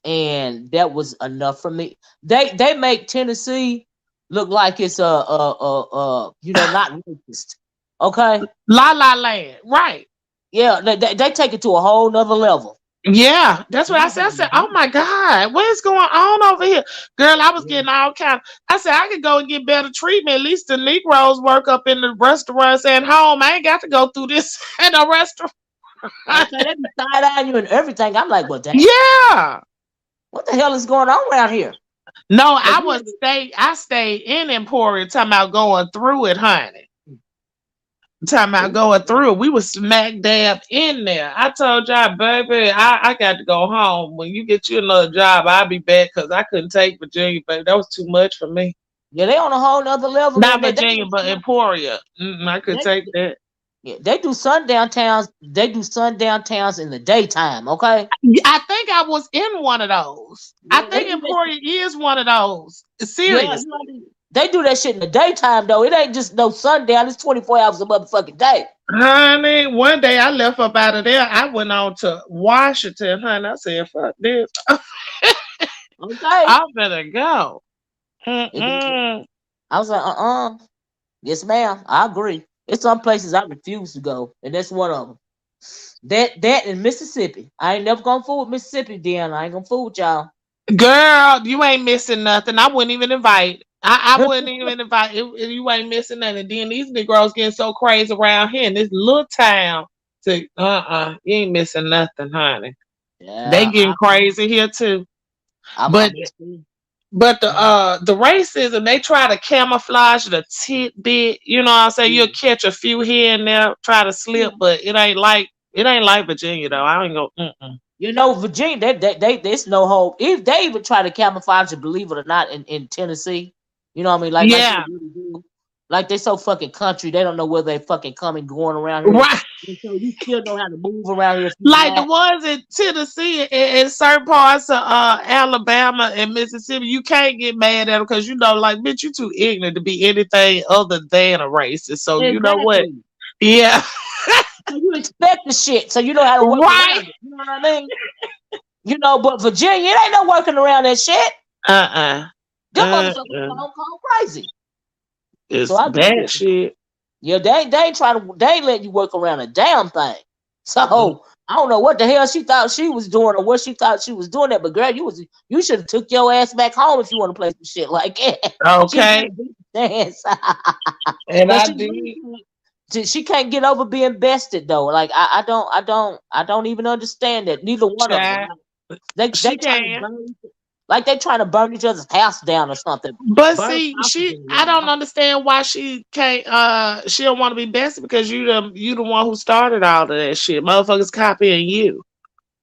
and that was enough for me. They make Tennessee look like it's not racist. Okay, La La Land, right? yeah, they take it to a whole nother level. Yeah, that's what I said. I said, "Oh my God, what is going on over here, girl?" I was Yeah. getting all kind. I said, "I could go and get better treatment. At least the Negroes work up in the restaurants and home. I ain't got to go through this in a restaurant." Okay, they be side eyeing you and everything. I'm like, well, damn, Yeah. what the hell is going on around here? No, But I was stay. I stayed in Emporia, talking about going through it, honey. Talking about going through it. We was smack dab in there. I told y'all, baby, I got to go home. When you get you another job, I'll be back because I couldn't take Virginia, baby. That was too much for me. yeah, they on a whole nother level, Not and Virginia, but Emporia. I could they, take that. yeah, they do sundown towns. They do sundown towns in the daytime. Okay, I think I was in one of those. I yeah, they think do that. Emporia is one of those. Yeah, Seriously. they do that shit in the daytime though. It ain't just no sundown. It's 24 hours a motherfucking day. Honey, one day I left up out of there. I went on to Washington, honey. I said, fuck this. Okay. I better go. It- Mm-mm. I was like, yes, ma'am. I agree. It's some places I refuse to go, and that's one of them. That in Mississippi. I ain't never gonna fool with Mississippi, then. I ain't gonna fool with y'all. Girl, you ain't missing nothing. I wouldn't even invite. I wouldn't even invite. You ain't missing nothing. Then these Negroes getting so crazy around here in this little town. To you ain't missing nothing, honey. They Yeah, getting crazy here too. I'm But gonna see. but Mhm. the racism, they try to camouflage the tidbit. You know what I'm saying? You'll catch a few here and there, try to slip, but it ain't like Virginia though. I ain't go. Mm-mm. Virginia, there's no hope. If they even try to camouflage it, believe it or not, in Tennessee, you know what I mean? Like they Yeah, really do. Like they so fucking country, they don't know where they fucking coming going around here. right. And so you still know how to move around here if you Like the black. ones in Tennessee and certain parts of Alabama and Mississippi, you can't get mad at them because like, bitch, you too ignorant to be anything other than a racist. So you know what? Exactly. Yeah, So you expect the shit, so you know how to work right. around it. You know what I mean? But Virginia, it ain't no working around that shit. Uh Them motherfuckers uh. gonna crazy. So It's I agree bad with you. shit. Yeah, they ain't letting you work around a damn thing. Mm. So I don't know what the hell she thought she was doing or what she thought she was doing that, but girl, you should have took your ass back home if you want to play some shit like that. She got Okay, to beat the dance. and But I did. she can't get over being bested though. Like I don't even understand that. Neither one of them. Child, They she trying to can. burn like they trying to burn each other's house down or something. But Burn see, houses in I the don't understand why she can't she don't want to be bested because you the one who started all of that shit. Motherfuckers copying you.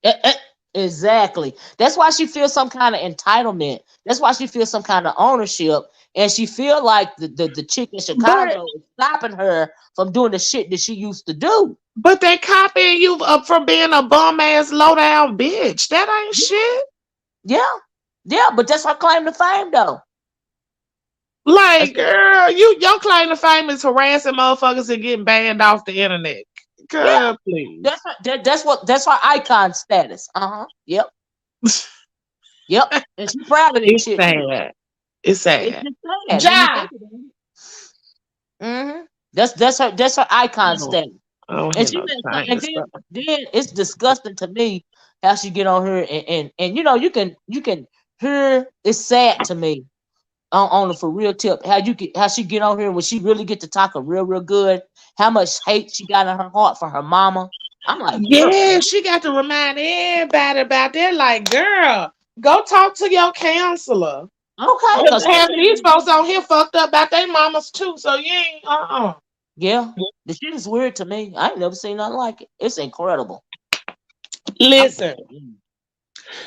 Eh, eh, exactly. That's why she feels some kind of entitlement. That's why she feels some kind of ownership, and she feel like the chick in But Chicago is stopping her from doing the shit that she used to do. but they copying you up from being a bum ass low down bitch. That ain't shit. Yeah, yeah, but that's her claim to fame, though. That's Like, girl, your claim to fame is harassing motherfuckers and getting banned off the internet. yeah, Girl, please. that's her icon status. Yep, yep, and she's proud of that It's shit too. sad. It's It's sad. just sad when you Ja. think about it. That's her icon status. I don't And hear she no been so- and Chinese stuff. then it's disgusting to me how she get on her and you can hear it's sad to me on the for real tip how she get on here when she really get to talking real good, how much hate she got in her heart for her mama. I'm like, girl, Yeah, she got to remind everybody about that. Like, girl, go talk to your counselor. okay, Cause because half of these folks on here fucked up about their mamas too. So you ain't yeah, the shit is weird to me. I ain't never seen nothing like it. It's incredible. I'm Listen,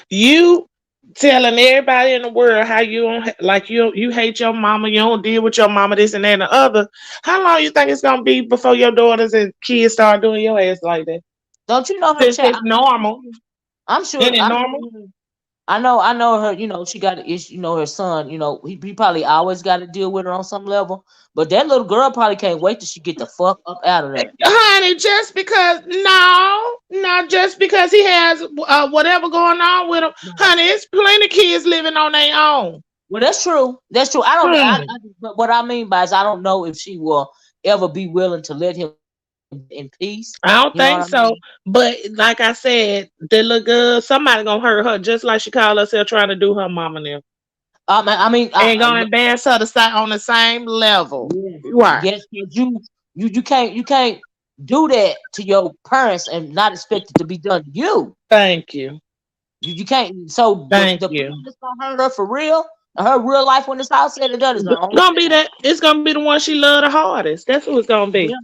you telling everybody in the world how you don't like you hate your mama, you don't deal with your mama, this and that and the other. How long you think it's gonna be before your daughters and kids start doing your ass like that? don't you know her Since chat? it's normal. I'm sure. Isn't it I'm normal? sure. I know her. You know, she got an issue. You know, her son. You know, he probably always got to deal with her on some level. But that little girl probably can't wait till she get the fuck up out of there. Honey, just because no, not just because he has whatever going on with him, No. honey. It's plenty kids living on their own. Well, that's true. That's true. I don't. Hmm. But what I mean by is, I don't know if she will ever be willing to let him do that in peace. I You don't know what I think so. mean? But like I said, the little girl, somebody gonna hurt her just like she called herself trying to do her mama now. I mean, Ain't gonna embarrass her to stay on the same level. yes, Right. yes. 'Cause you can't do that to your parents and not expect it to be done to you. Thank you. You can't. So Thank the you. person that's gonna hurt her for real, her real life when this house said and done is her only Gonna be child. that it's gonna be the one she love the hardest. That's who it's gonna be. Yeah,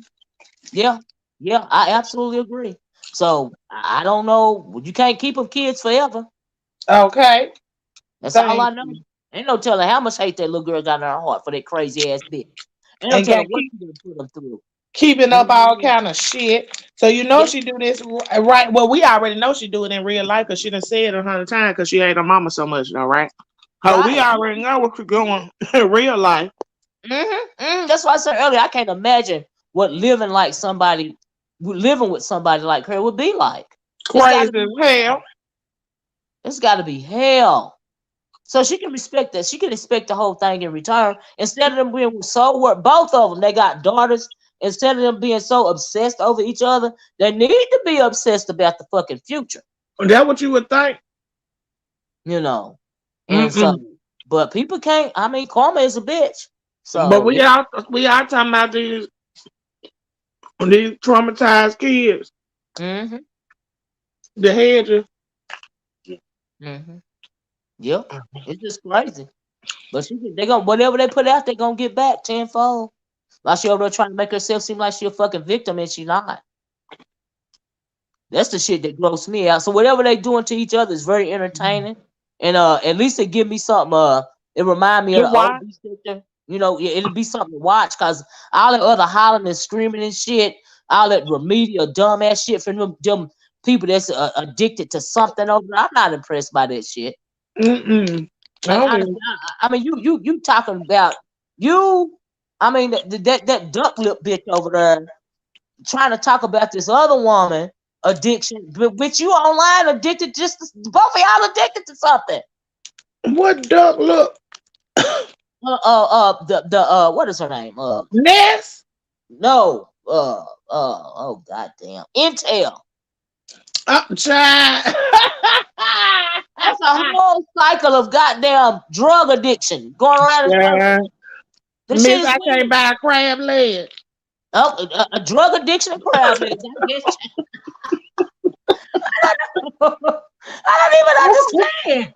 yeah, yeah. I absolutely agree. So I don't know. You can't keep them kids forever. Okay. That's all Thank I know. you. Ain't no telling how much hate that little girl got in her heart for that crazy ass bitch. Ain't no And telling got what she done put them through. keeping You know up what I all mean? kind of shit. So you know Yeah, she do this right. Well, we already know she do it in real life because she done said it 100 times because she hate her mama so much, though, right? Oh, we right. already know what she's going in real life. That's why I said earlier. I can't imagine what living with somebody like her would be like. It's got Crazy to be as hell. it's got to be hell. So she can respect that. She can expect the whole thing in return. Instead of them being so work, both of them, they got daughters. Instead of them being so obsessed over each other, they need to be obsessed about the fucking future. That what you would think. You know. And so, Mm-mm. but people can't. I mean, karma is a bitch. But So we are talking about these traumatized kids. mm-hmm, The hedges. mm-hmm, yep, it's just crazy. But they gonna whatever they put out, they gonna get back tenfold. Like she over there trying to make herself seem like she a fucking victim, and she not. That's the shit that grossed me out. So whatever they doing to each other is very entertaining, and at least they give me something. It remind me of To the old watch. beast picture. You know, it'll be something to watch because all that other hollering and screaming and shit, all that remedial dumbass shit from them people that's addicted to something over there. I'm not impressed by that shit. Mm-mm. I Like don't honestly, even. I mean, you talking about you. I mean that duck lip bitch over there trying to talk about this other woman addiction, but which you online addicted both of y'all addicted to something. What duck look? The what is her name? Ness? No, oh goddamn, Intel. Child. That's a whole cycle of goddamn drug addiction going around in Yeah. circles. This shit Miss, is I can't weird. buy a crab leg. Oh, a drug addiction and crab legs. I guess. I don't even understand.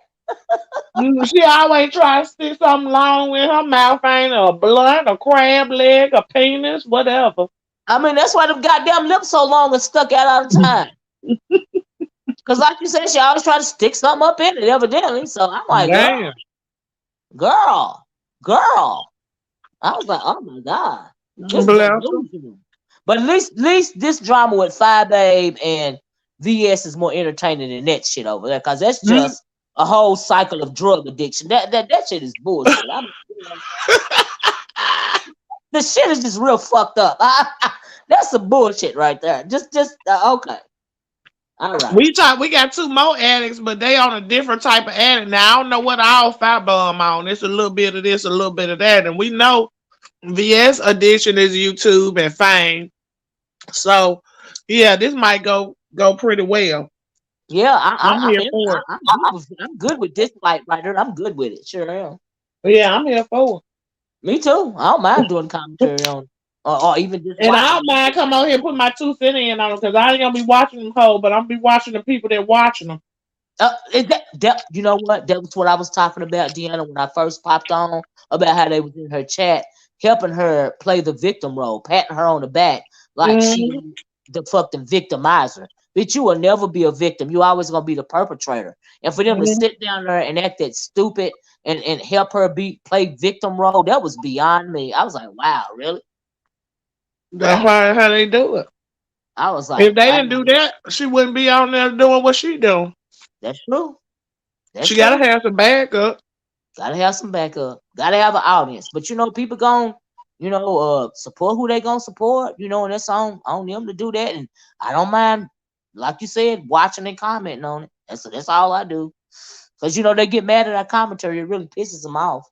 She always try to stick something long in her mouth, ain't it? A blunt, a crab leg, a penis, whatever. I mean, that's why them goddamn lips so long and stuck out all the time. Cause like you said, she always try to stick something up in it, evidently. So I'm like, Damn. girl, girl. I was like, oh my god, this is Bless her. delusional. But at least this drama with Five Babe and VS is more entertaining than that shit over there. Cause that's Mm. just a whole cycle of drug addiction. That shit is bullshit. The shit is just real fucked up. That's some bullshit right there. Just okay. All right. We got two more addicts, but they on a different type of addict. Now I don't know what all five bomb on. It's a little bit of this, a little bit of that. And we know VS addiction is YouTube and fame. So yeah, this might go pretty well. Yeah, I'm here for it. I'm good with this fight right here. I'm good with it. Sure am. Yeah, I'm here for it. Me too. I don't mind doing commentary on, or even just And I watching. don't mind come on here and put my 2 cents in on them because I ain't gonna be watching them whole, but I'm gonna be watching the people that watching them. Is that you know what? That was what I was talking about, Deanna, when I first popped on about how they was in her chat, helping her play the victim role, patting her on the back like she Mm-hmm. ain't the fucking victimizer. Bitch, you will never be a victim. You always gonna be the perpetrator. And for them to Mhm. sit down there and act that stupid and help her play victim role, that was beyond me. I was like, wow, really? That's why how they do it. I was If like, they wow, didn't do that, she wouldn't be on there doing what she doing. that's true. That's She gotta true. have some backup. Gotta have some backup. Gotta have an audience. But people gon' support who they gonna support, and that's on them to do that. And I don't mind, like you said, watching and commenting on it. That's all I do. Cause they get mad at our commentary, it really pisses them off.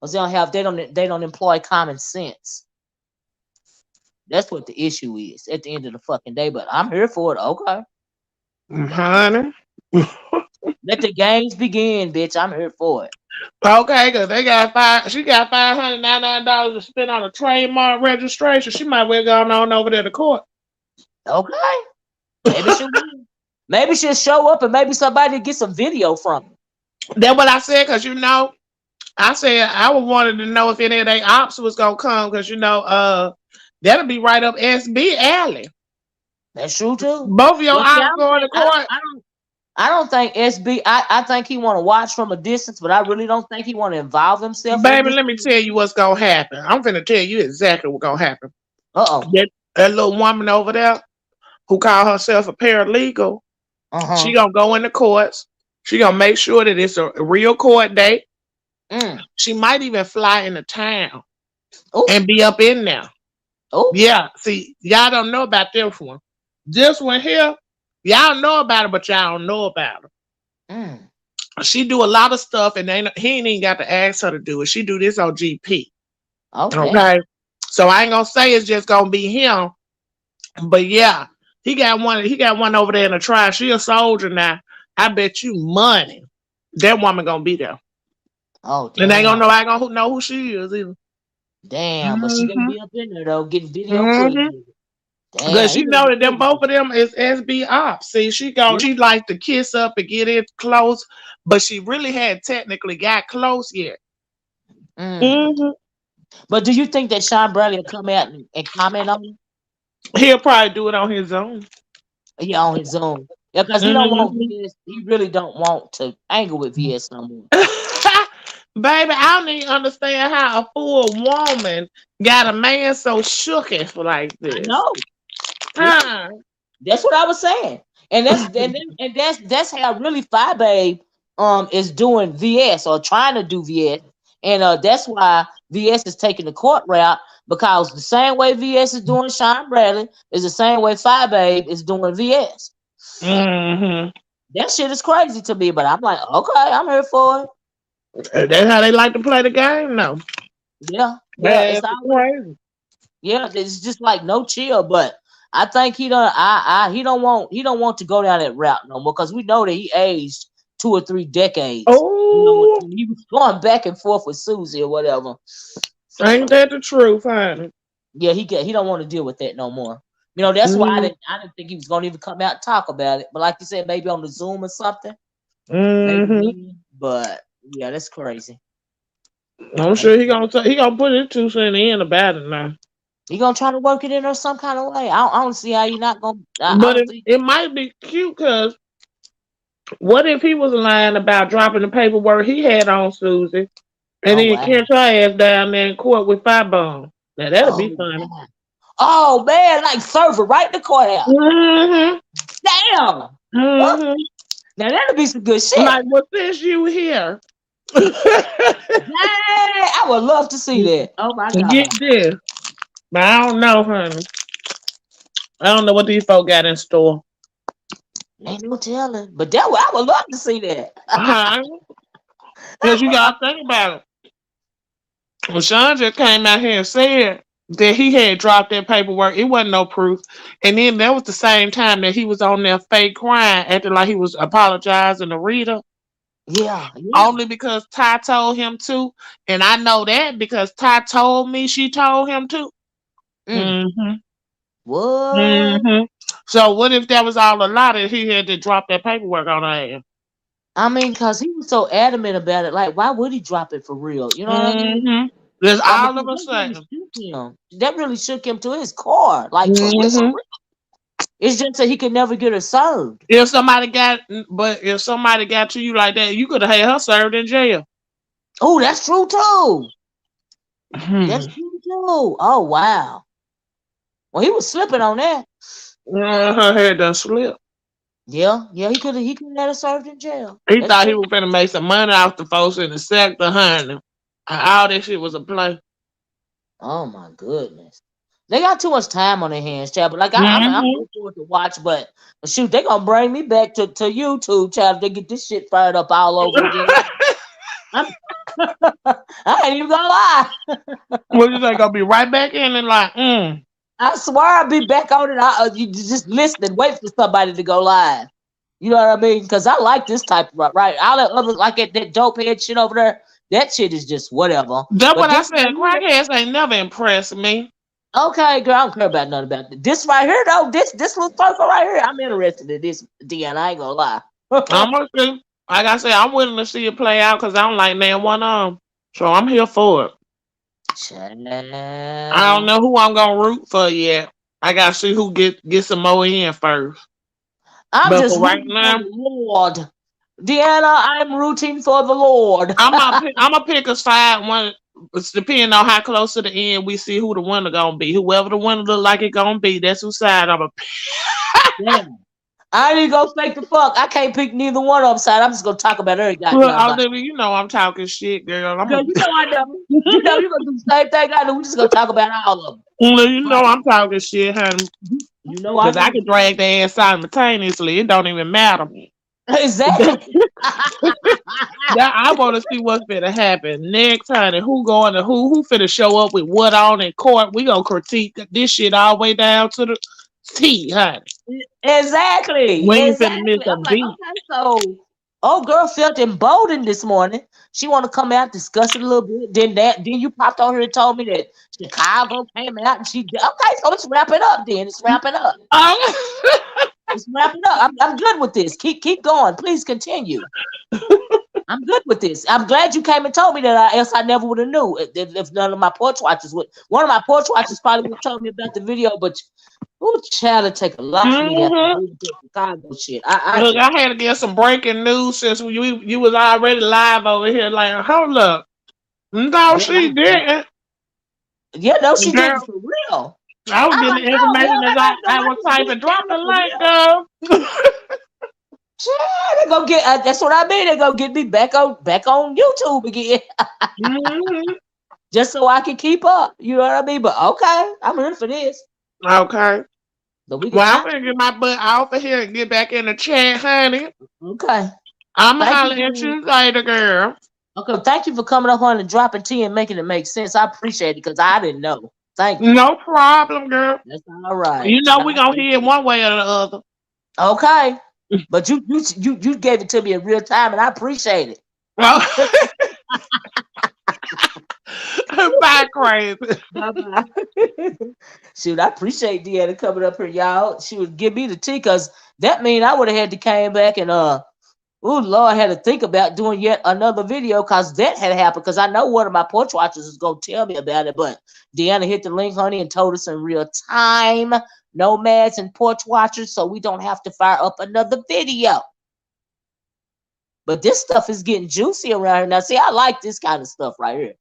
Cause they don't employ common sense. That's what the issue is at the end of the fucking day. But I'm here for it. Okay. Honey. Let the games begin, bitch. I'm here for it. Okay, cause they got she got $599 to spend on a trademark registration. She might well go on over there to court. Okay. Maybe she'll win. Maybe she'll show up and maybe somebody get some video from her. That's what I said, cause I said I was wanted to know if any of their ops was gonna come, cause that'll be right up SB alley. That's true too. Both of your Well, see, I ops don't going think to court. I don't think SB. I think he want to watch from a distance, but I really don't think he want to involve himself with Baby, this. let me tell you what's gonna happen. I'm finna tell you exactly what's gonna happen. Uh That little woman over there who called herself a paralegal, she huh. gonna go in the courts. She gonna make sure that it's a real court date. Mm. She might even fly into town Oh. and be up in there. Oh. Yeah, see, y'all don't know about this one. This one here, y'all know about it, but y'all don't know about it. Mm. She do a lot of stuff, and he ain't even got to ask her to do it. She do this on GP. Oh damn. Okay, so I ain't gonna say it's just gonna be him, but yeah, he got one. He got one over there in the trial. She a soldier now. I bet you money that woman gonna be there, Oh and they gonna damn. know. I gonna know who she is either. Damn. But she gonna Mm-hmm. be up in there though, getting video footage. Mm-hmm. Of it. Because Damn. He she gonna know be that them crazy. both of them is SB ops. See, Yeah. she like to kiss up and get it close, but she really had technically got close yet. Mm. Hmm. But do you think that Sean Bradley will come out and comment on it? He'll probably do it on his own. Yeah, on his own. Yeah, because he don't want Hmm. VS. He really don't want to angle with VS no more. Baby, I don't even understand how a full woman got a man so shooketh like I this. know. Yeah, Huh? that's what I was saying. And that's how really Fi Babe is doing VS or trying to do VS. And that's why VS is taking the court route because the same way VS is doing Sean Bradley is the same way Fi Babe is doing VS. Hmm. That shit is crazy to me, but I'm like, okay, I'm here for it. That's how they like to play the game now. Yeah, yeah, it's That's always crazy. yeah, it's just like no chill. But I think he don't want to go down that route no more because we know that he aged 2 or 3 decades. Oh, When he was going back and forth with Susie or whatever. ain't So that the truth, honey? yeah, he don't want to deal with that no more. That's why I didn't think he was gonna even come out and talk about it. But like you said, maybe on the Zoom or something, maybe Mm-hmm. then. But yeah, that's crazy. I'm That's sure he gonna put his 2 cents in about it now. he gonna try to work it in or some kind of way. I don't see how he not gonna. I But don't see. it might be cute because what if he was lying about dropping the paperwork he had on Susie and Oh then wow. catch her ass down there in court with firebomb? Now that'll be Oh funny. wow. Oh man, like server right in the courthouse. Mm-hmm. Damn. Oh, Mm-hmm. now that'll be some good Like, shit. well, since you here, Dang, I would love to see that. Oh my get god. this. But I don't know, honey. I don't know what these folk got in store. Ain't no telling. But I would love to see that. Huh? Because you got to think about it. Well, Sean just came out here and said that he had dropped that paperwork. It wasn't no proof. And then that was the same time that he was on there fake crying, acting like he was apologizing to Rita. Yeah, yeah. Only because Ty told him to. And I know that because Ty told me she told him to. Mm. Mm-hmm. What? Mm-hmm. So what if that was all a lie that he had to drop that paperwork on her ass? I mean, cause he was so adamant about it. Like, why would he drop it for real? You know what I mean? Mm-hmm. That's I mean, all 'cause of a that really sudden. shook him. That really shook him to his core. Like for real, for Mm-hmm. real. It's just that he could never get her served. If somebody got to you like that, you could have had her served in jail. Oh, that's true too. That's Hmm. true too. Oh wow. Well, he was slipping on that. Her head done slipped. Yeah, yeah, he could have had her served in jail. He That's thought he true. was finna make some money off the folks in the sector, honey. All that shit was a play. Oh my goodness. They got too much time on their hands, child. But like I'm Hmm. looking forward to watch, but shoot, they gonna bring me back to YouTube, child. If they get this shit fired up all over again. I'm, I ain't even gonna lie. What you think? Gonna be right back in and like, I swear I'll be back on it. You just listening, wait for somebody to go live. You know what I mean? Because I like this type of right. All that other like that dope head shit over there. That shit is just whatever. That's But what I this said. right here, Crackheads ain't never impressed me. okay, girl, I don't care about nothing about this right here though. This little circle right here, I'm interested in this. Deanna, I ain't gonna lie. I'm gonna see. Like I said, I'm willing to see it play out because I don't like name one of them. So I'm here for it. I don't Child. know who I'm gonna root for yet. I gotta see who get some more in first. I'm But just for right rooting for now, the Lord. Deanna, I'm rooting for the Lord. I'm gonna pick a side one. It's depending on how close to the end we see who the winner gonna be. Whoever the winner look like it gonna be, that's whose side I'm gonna pick. Damn. I ain't gonna fake the fuck. I can't pick neither one of them side. I'm just gonna talk about every Well, goddamn body. you know I'm talking shit, girl. Girl, you know I know. You know you gonna do the same thing I do. We just gonna talk about all of them. You know Right. I'm talking shit, honey. You know I Because I do. can drag their ass simultaneously. It don't even matter. Exactly. Now I want to see what's gonna happen next, honey. Who going to who finna show up with what on in court? We gonna critique this shit all the way down to the T, honey. Exactly. We ain't finna miss Exactly. a I'm like, beat. okay, so old girl felt emboldened this morning. She want to come out, discuss it a little bit. Then you popped on here and told me that Chicago came out and okay, so let's wrap it up then. Let's wrap it up. Oh. Let's wrap it up. I'm good with this. Keep going. Please continue. I'm good with this. I'm glad you came and told me that. Else I never would have knew if none of my porch watchers would. One of my porch watchers probably would have told me about the video, but oh, child, it take a lot for me to have to Hmm. do with this Chicago shit. I Look, just I had to get some breaking news since you was already live over here. Like, hold up. No, girl, she didn't. yeah, no, she Girl, didn't for real. I was I'm getting like, the no, hell, information that as ain't no I like was this typing. big Drop the camera for link, real. girl. Child, they gonna get. That's what I mean. They gonna get me back on YouTube again, Hmm. just so I can keep up. You know what I mean? But okay, I'm in for this. Okay. But we can Well, I'm chop. gonna get my butt off of here and get back in the chat, honey. Okay, I'm thank hollering at you. you later, girl. Okay, thank you for coming up on and dropping tea and making it make sense. I appreciate it because I didn't know. Thank you. No problem, girl. That's all right. You know I we gonna hear it appreciate one way or the other. it. Okay, but you gave it to me in real time, and I appreciate it. Well, bye, crazy. Bye bye. Shoot, I appreciate Deanna coming up here, y'all. She would give me the tea because that mean I would have had to came back and oh Lord, I had to think about doing yet another video because that had happened. Because I know one of my porch watchers is gonna tell me about it, but Deanna hit the link, honey, and told us in real time. Nomads and porch watchers, so we don't have to fire up another video. But this stuff is getting juicy around here now. See, I like this kind of stuff right here.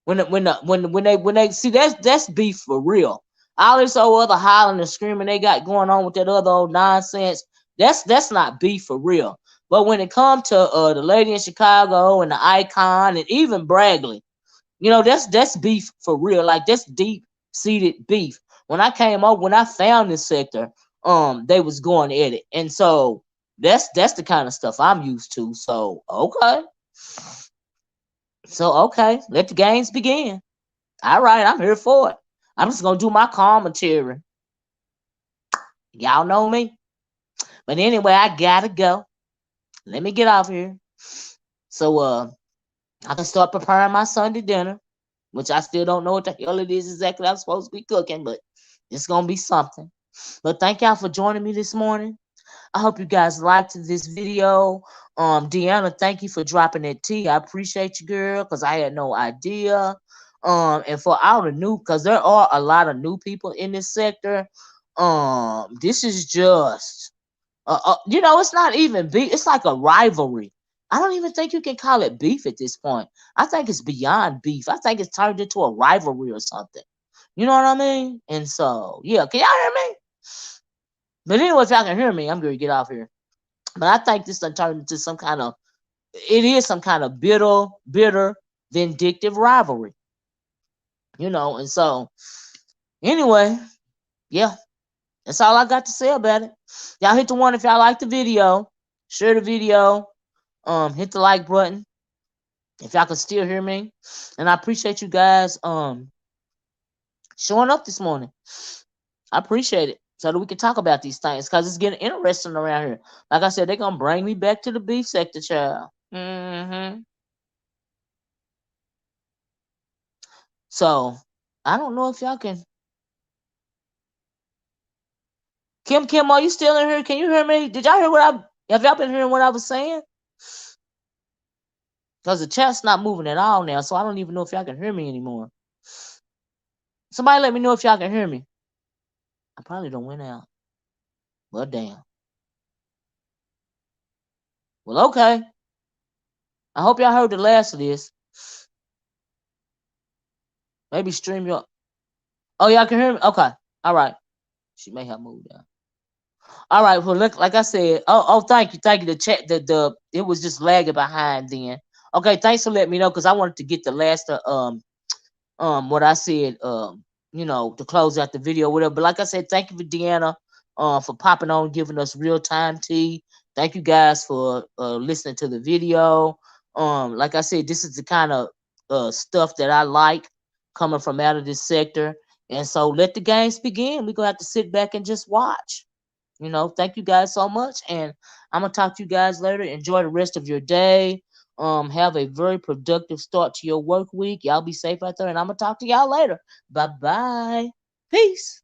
When they see that's beef for real. All this old other hollering and screaming they got going on with that other old nonsense, that's not beef for real. But when it comes to the lady in Chicago and the icon and even Bragley, that's beef for real. Like that's deep seated beef. When I found this sector, they was going at it, and so that's the kind of stuff I'm used to. So okay, let the games begin. All right, I'm here for it. I'm just gonna do my commentary. Y'all know me. But anyway, I gotta go. Let me get off here. So I can start preparing my Sunday dinner, which I still don't know what the hell it is exactly I'm supposed to be cooking, but it's gonna be something. But thank y'all for joining me this morning. I hope you guys liked this video. Deanna, thank you for dropping that tea. I appreciate you, girl, because I had no idea. And for all the new, because there are a lot of new people in this sector. This is just it's not even beef. It's like a rivalry. I don't even think you can call it beef at this point. I think it's beyond beef. I think it's turned into a rivalry or something. You know what I mean? And so, yeah, can y'all hear me? But anyway, if y'all can hear me, I'm going to get off here. But I think this done turned into it is some kind of bitter, vindictive rivalry. And so, anyway, yeah, that's all I got to say about it. Y'all hit the one if y'all like the video. Share the video. Hit the like button if y'all can still hear me. And I appreciate you guys showing up this morning. I appreciate it. So that we can talk about these things. Because it's getting interesting around here. Like I said, they're gonna bring me back to the beef sector, child. So I don't know if y'all can. Kim, are you still in here? Can you hear me? Did y'all hear have y'all been hearing what I was saying? Because the chat's not moving at all now, so I don't even know if y'all can hear me anymore. Somebody let me know if y'all can hear me. I probably don't went out. Well, damn. Well, okay. I hope y'all heard the last of this. Maybe stream your. Oh, y'all can hear me? Okay. All right. She may have moved out. All right. Well, look, like I said. Oh, thank you. Thank you. The chat, it was just lagging behind then. Okay. Thanks for letting me know because I wanted to get the last what I said to close out the video, whatever. But like I said, thank you for Deanna for popping on, giving us real time tea. Thank you guys for listening to the video. Like I said, this is the kind of stuff that I like coming from out of this sector. And so let the games begin. We're gonna have to sit back and just watch. Thank you guys so much. And I'm gonna talk to you guys later. Enjoy the rest of your day. Have a very productive start to your work week. Y'all be safe out there, and I'm gonna talk to y'all later. Bye bye. Peace.